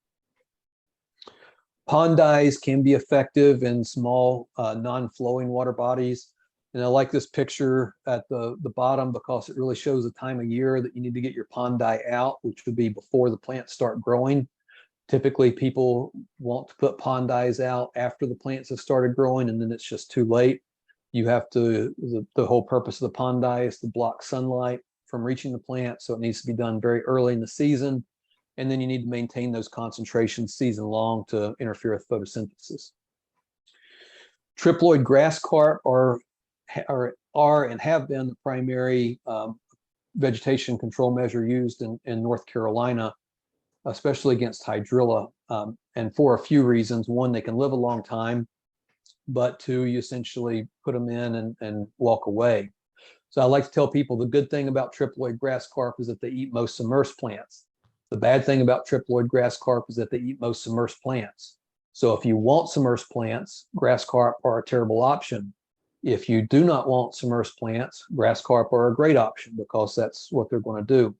[SPEAKER 1] Pond dyes can be effective in small non-flowing water bodies. And I like this picture at the bottom because it really shows the time of year that you need to get your pond dye out, which would be before the plants start growing. Typically, people want to put pond dyes out after the plants have started growing, and then it's just too late. You have to, the whole purpose of the pond dye is to block sunlight from reaching the plant, so it needs to be done very early in the season, and then you need to maintain those concentrations season long to interfere with photosynthesis. Triploid grass carp are and have been the primary vegetation control measure used in North Carolina, especially against hydrilla, and for a few reasons. One, they can live a long time, but two, you essentially put them in and walk away. So I like to tell people the good thing about triploid grass carp is that they eat most submersed plants. The bad thing about triploid grass carp is that they eat most submersed plants. So if you want submersed plants, grass carp are a terrible option. If you do not want submersed plants, grass carp are a great option because that's what they're going to do.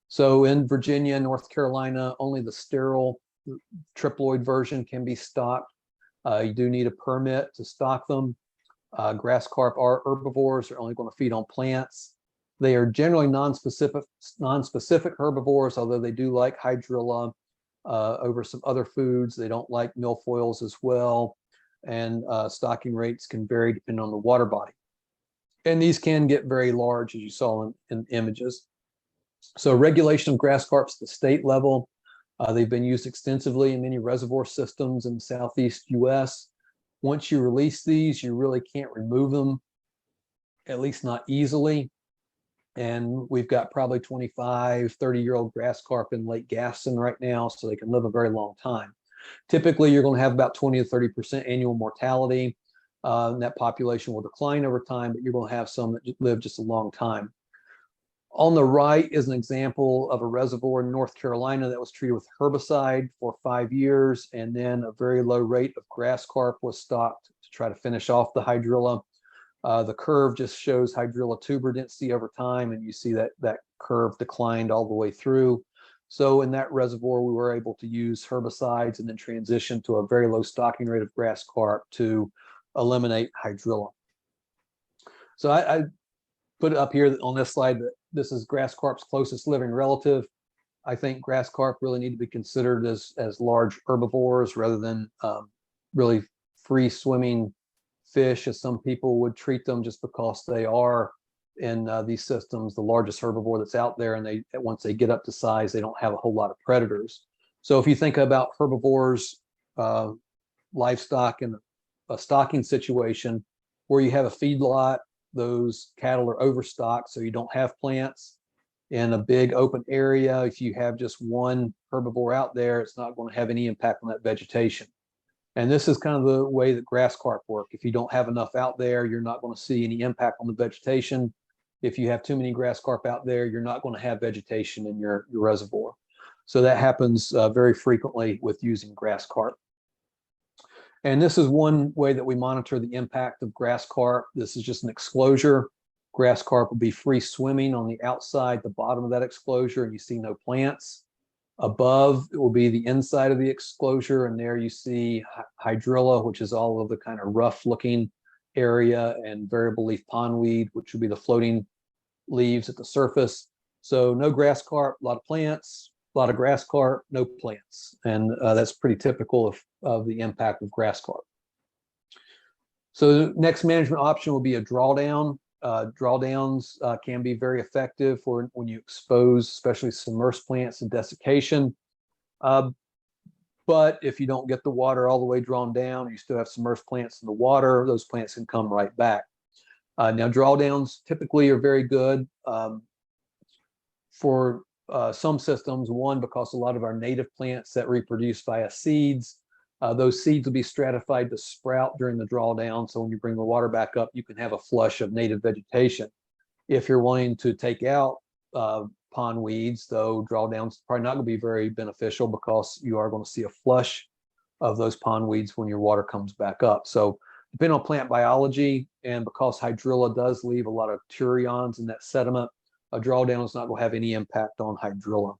[SPEAKER 1] So in Virginia, North Carolina, only the sterile triploid version can be stocked. You do need a permit to stock them. Grass carp are herbivores. They're only going to feed on plants. They are generally non-specific herbivores, although they do like hydrilla over some other foods. They don't like milfoils as well, and stocking rates can vary depending on the water body. And these can get very large, as you saw in images. So regulation of grass carps at the state level, they've been used extensively in many reservoir systems in the Southeast US. Once you release these, you really can't remove them, at least not easily. And we've got probably 25, 30-year-old grass carp in Lake Gaston right now, so they can live a very long time. Typically, you're going to have about 20 to 30% annual mortality. And that population will decline over time, but you're going to have some that live just a long time. On the right is an example of a reservoir in North Carolina that was treated with herbicide for 5 years, and then a very low rate of grass carp was stocked to try to finish off the hydrilla. The curve just shows hydrilla tuber density over time, and you see that that curve declined all the way through. So in that reservoir, we were able to use herbicides and then transition to a very low stocking rate of grass carp to eliminate hydrilla. So I put it up here on this slide that this is grass carp's closest living relative. I think grass carp really need to be considered as large herbivores rather than really free swimming fish, as some people would treat them, just because they are in these systems the largest herbivore that's out there, and they once they get up to size, they don't have a whole lot of predators. So if you think about herbivores, livestock in a stocking situation where you have a feedlot, those cattle are overstocked, so you don't have plants. In a big open area, if you have just one herbivore out there, it's not going to have any impact on that vegetation. And this is kind of the way that grass carp work. If you don't have enough out there, you're not going to see any impact on the vegetation. If you have too many grass carp out there, you're not going to have vegetation in your reservoir. So that happens very frequently with using grass carp. And this is one way that we monitor the impact of grass carp. This is just an exclosure. Grass carp will be free swimming on the outside, the bottom of that exclosure, and you see no plants. Above, it will be the inside of the exclosure, and there you see hydrilla, which is all of the kind of rough looking area, and variable leaf pondweed, which would be the floating leaves at the surface. So no grass carp, a lot of plants, a lot of grass carp, no plants. And that's pretty typical of the impact of grass carp. So the next management option will be a drawdown. Drawdowns can be very effective for when you expose, especially submerged plants, to desiccation. But if you don't get the water all the way drawn down, you still have submerged plants in the water, those plants can come right back. Now, drawdowns typically are very good for some systems. One, because a lot of our native plants that reproduce via seeds, those seeds will be stratified to sprout during the drawdown. So when you bring the water back up, you can have a flush of native vegetation. If you're wanting to take out pond weeds, though, drawdowns probably not going to be very beneficial, because you are going to see a flush of those pond weeds when your water comes back up. So depending on plant biology, and because hydrilla does leave a lot of turions in that sediment, a drawdown is not going to have any impact on hydrilla.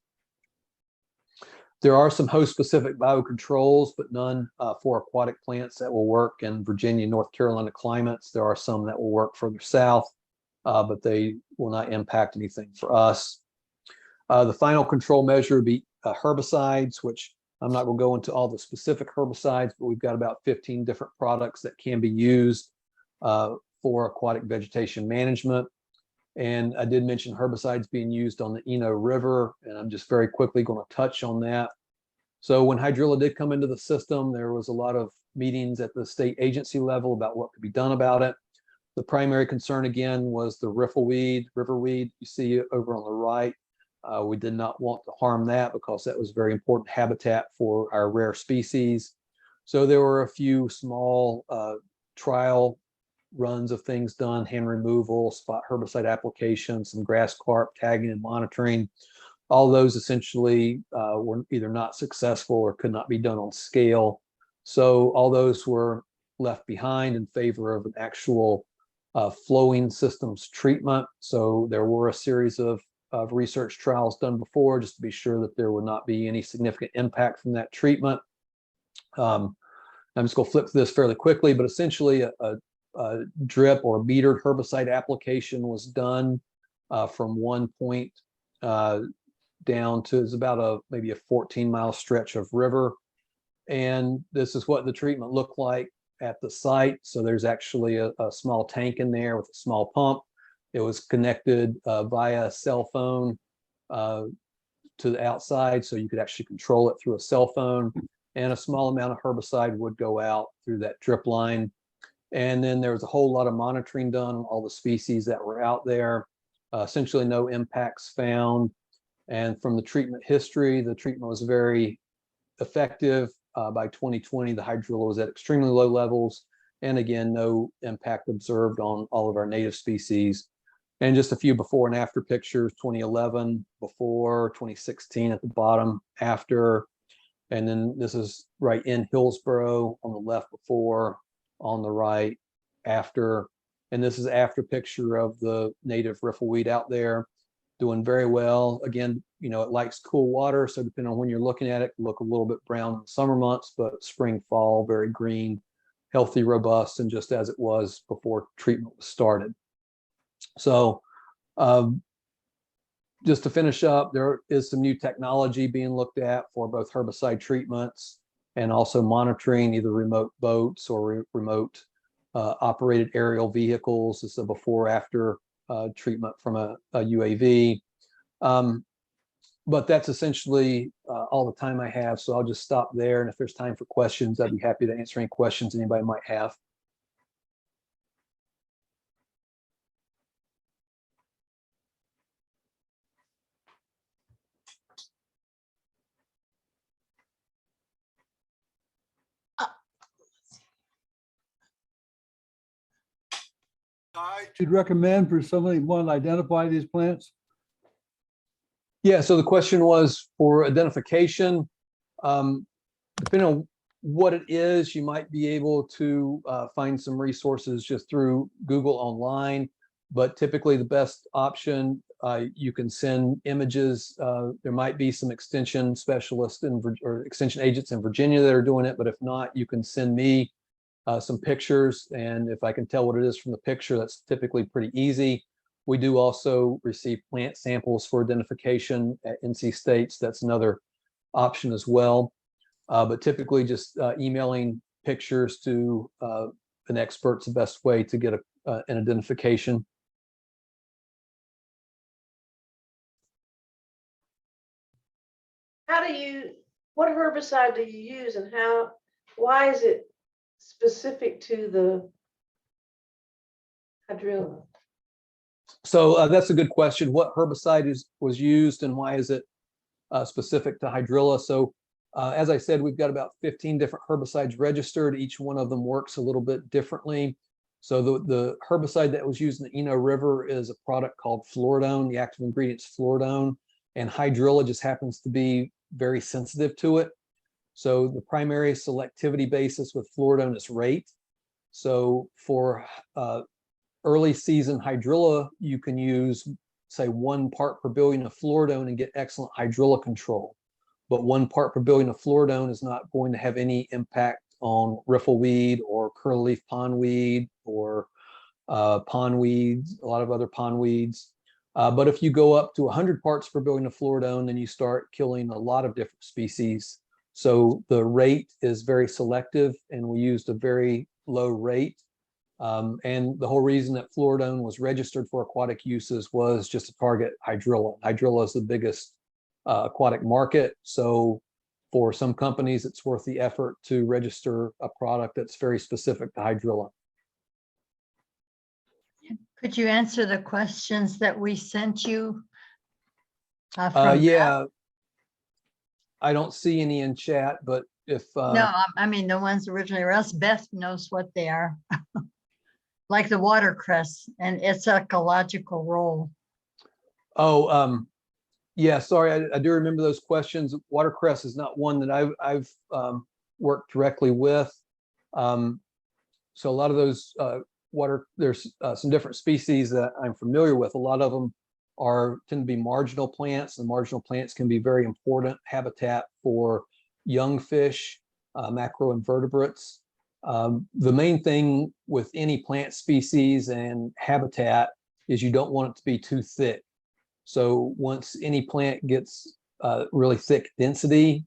[SPEAKER 1] There are some host-specific biocontrols, but none for aquatic plants that will work in Virginia, North Carolina climates. There are some that will work further south, but they will not impact anything for us. The final control measure would be herbicides, which I'm not going to go into all the specific herbicides, but we've got about 15 different products that can be used for aquatic vegetation management. And I did mention herbicides being used on the Eno River, and I'm just very quickly going to touch on that. So when hydrilla did come into the system, there was a lot of meetings at the state agency level about what could be done about it. The primary concern, again, was the riffleweed, riverweed you see over on the right. We did not want to harm that, because that was very important habitat for our rare species. So there were a few small trial runs of things done: hand removal, spot herbicide application, some grass carp tagging and monitoring. All those essentially were either not successful or could not be done on scale. So all those were left behind in favor of an actual flowing systems treatment. So there were a series of research trials done before, just to be sure that there would not be any significant impact from that treatment. I'm just going to flip through this fairly quickly, but essentially a drip or metered herbicide application was done from one point down to, it's about maybe a 14-mile stretch of river. And this is what the treatment looked like at the site. So there's actually a small tank in there with a small pump. It was connected via cell phone to the outside, so you could actually control it through a cell phone. And a small amount of herbicide would go out through that drip line. And then there was a whole lot of monitoring done on all the species that were out there. essentially no impacts found. And from the treatment history, the treatment was very effective. By 2020, the hydrilla was at extremely low levels. And again, no impact observed on all of our native species. And just a few before and after pictures, 2011 before, 2016 at the bottom after. And then this is right in Hillsborough on the left before, on the right after. And this is after picture of the native riffleweed out there, doing very well. Again, you know, it likes cool water, so depending on when you're looking at it, it look a little bit brown in the summer months, but spring, fall, very green, healthy, robust, and just as it was before treatment was started. So just to finish up, there is some new technology being looked at for both herbicide treatments and also monitoring either remote boats or remote operated aerial vehicles. This is a before after treatment from a UAV. But that's essentially all the time I have. So I'll just stop there. And if there's time for questions, I'd be happy to answer any questions anybody might have.
[SPEAKER 2] You'd recommend for somebody who want to identify these plants?
[SPEAKER 1] Yeah, so the question was for identification. Depending on what it is, you might be able to find some resources just through Google online, but typically the best option, you can send images. There might be some extension specialists or extension agents in Virginia that are doing it, but if not, you can send me some pictures, and if I can tell what it is from the picture, that's typically pretty easy. We do also receive plant samples for identification at NC States. That's another option as well. But typically just emailing pictures to an expert's the best way to get an identification.
[SPEAKER 3] What herbicide do you use, and why is it specific to the hydrilla?
[SPEAKER 1] So that's a good question. What herbicide was used and why is it specific to hydrilla? So as I said, we've got about 15 different herbicides registered. Each one of them works a little bit differently. So the herbicide that was used in the Eno River is a product called fluordone. The active ingredient is fluordone, and hydrilla just happens to be very sensitive to it. So the primary selectivity basis with fluordone is rate. So for early season hydrilla, you can use, say, 1 part per billion of fluordone and get excellent hydrilla control. But 1 part per billion of fluordone is not going to have any impact on riffleweed or curly leaf pondweed or pondweeds, a lot of other pondweeds. But if you go up to 100 parts per billion of fluordone, then you start killing a lot of different species. So the rate is very selective, and we used a very low rate. And the whole reason that fluordone was registered for aquatic uses was just to target hydrilla. Hydrilla is the biggest aquatic market. So for some companies, it's worth the effort to register a product that's very specific to hydrilla.
[SPEAKER 4] Could you answer the questions that we sent you?
[SPEAKER 1] Yeah, I don't see any in chat, but if
[SPEAKER 4] no, I mean the ones originally, or else Beth knows what they are. Like the watercress and its ecological role.
[SPEAKER 1] Oh, yeah, sorry, I do remember those questions. Watercress is not one that I've worked directly with. So a lot of those there's some different species that I'm familiar with. A lot of them tend to be marginal plants, and marginal plants can be very important habitat for young fish, macroinvertebrates. The main thing with any plant species and habitat is you don't want it to be too thick. So once any plant gets really thick density,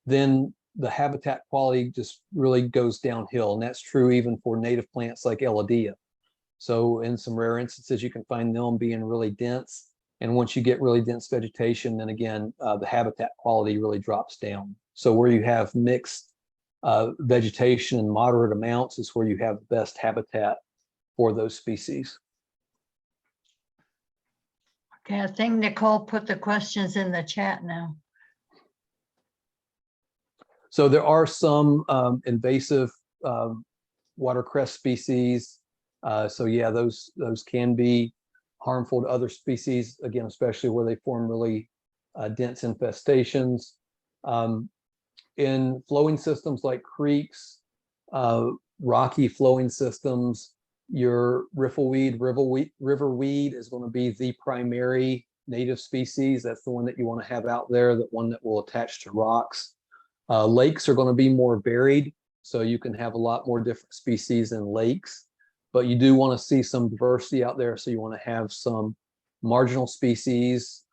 [SPEAKER 1] then the habitat quality just really goes downhill. And that's true even for native plants like Elodea. So in some rare instances, you can find them being really dense. And once you get really dense vegetation, then again, the habitat quality really drops down. So where you have mixed vegetation in moderate amounts is where you have the best habitat for those species.
[SPEAKER 4] Okay, I think Nicole put the questions in the chat now.
[SPEAKER 1] So there are some invasive watercress species. So yeah, those can be harmful to other species, again, especially where they form really dense infestations. In flowing systems like creeks, rocky flowing systems, your river weed is going to be the primary native species. That's the one that you want to have out there, the one that will attach to rocks. Lakes are going to be more varied, so you can have a lot more different species in lakes, but you do want to see some diversity out there. So you want to have some marginal species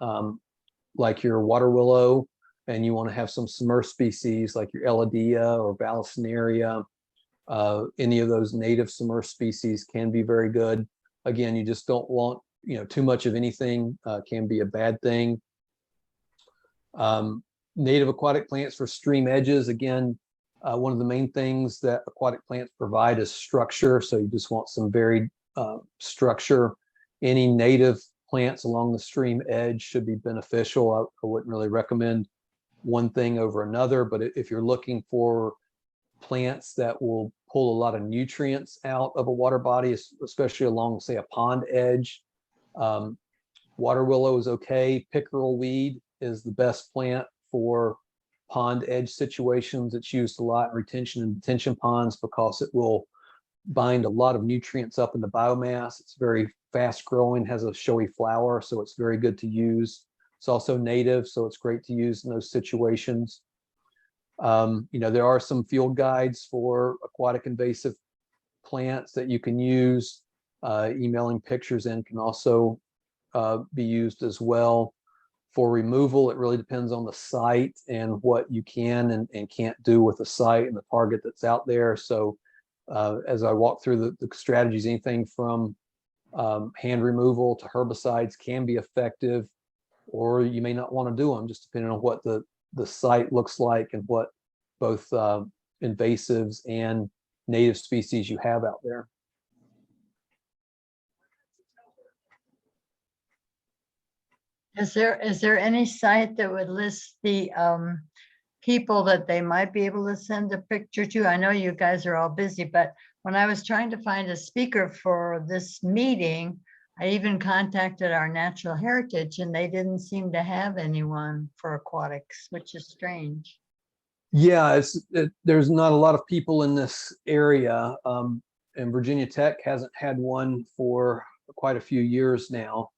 [SPEAKER 1] like your water willow, and you want to have some submerged species like your Elodea or Vallisneria. Any of those native submerged species can be very good. Again, you just don't want, too much of anything can be a bad thing. Native aquatic plants for stream edges. Again, one of the main things that aquatic plants provide is structure. So you just want some varied structure. Any native plants along the stream edge should be beneficial. I wouldn't really recommend one thing over another, but if you're looking for plants that will pull a lot of nutrients out of a water body, especially along, say, a pond edge, water willow is okay. Pickerel weed is the best plant for pond edge situations. It's used a lot in retention and detention ponds because it will bind a lot of nutrients up in the biomass. It's very fast growing, has a showy flower, so it's very good to use. It's also native, so it's great to use in those situations. There are some field guides for aquatic invasive plants that you can use. Emailing pictures in can also be used as well. For removal, it really depends on the site and what you can and can't do with the site and the target that's out there. So as I walk through the strategies, anything from hand removal to herbicides can be effective, or you may not want to do them, just depending on what the site looks like and what both invasives and native species you have out there.
[SPEAKER 4] Is there any site that would list the people that they might be able to send a picture to? I know you guys are all busy, but when I was trying to find a speaker for this meeting, I even contacted our natural heritage and they didn't seem to have anyone for aquatics, which is strange.
[SPEAKER 1] Yeah, there's not a lot of people in this area, and Virginia Tech hasn't had one for quite a few years now.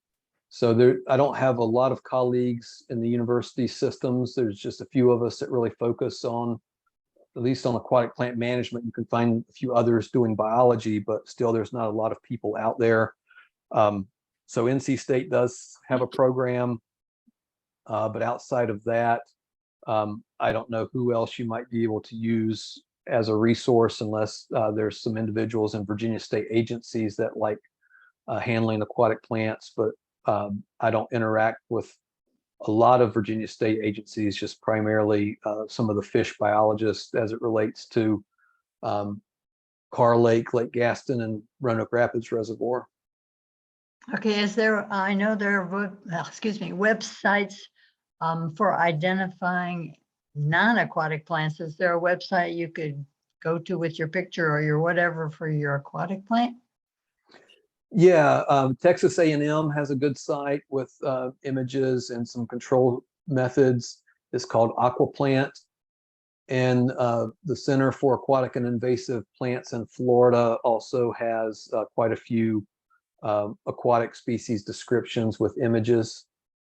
[SPEAKER 1] So I don't have a lot of colleagues in the university systems. There's just a few of us that really focus on, at least on aquatic plant management. You can find a few others doing biology, but still there's not a lot of people out there. So NC State does have a program, but outside of that, I don't know who else you might be able to use as a resource, unless there's some individuals in Virginia State agencies that like handling aquatic plants, but I don't interact with a lot of Virginia State agencies, just primarily some of the fish biologists as it relates to Carr Lake, Lake Gaston, and Roanoke Rapids Reservoir.
[SPEAKER 4] Okay, I know there are websites for identifying non-aquatic plants. Is there a website you could go to with your picture or your whatever for your aquatic plant?
[SPEAKER 1] Yeah, Texas A&M has a good site with images and some control methods. It's called Aquaplant. And the Center for Aquatic and Invasive Plants in Florida also has quite a few aquatic species descriptions with images.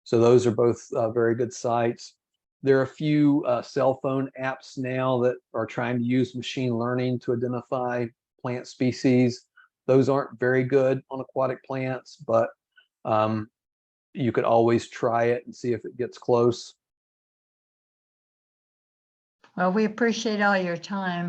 [SPEAKER 1] So those are both very good sites. There are a few cell phone apps now that are trying to use machine learning to identify plant species. Those aren't very good on aquatic plants, but you could always try it and see if it gets close.
[SPEAKER 4] Well, we appreciate all your time.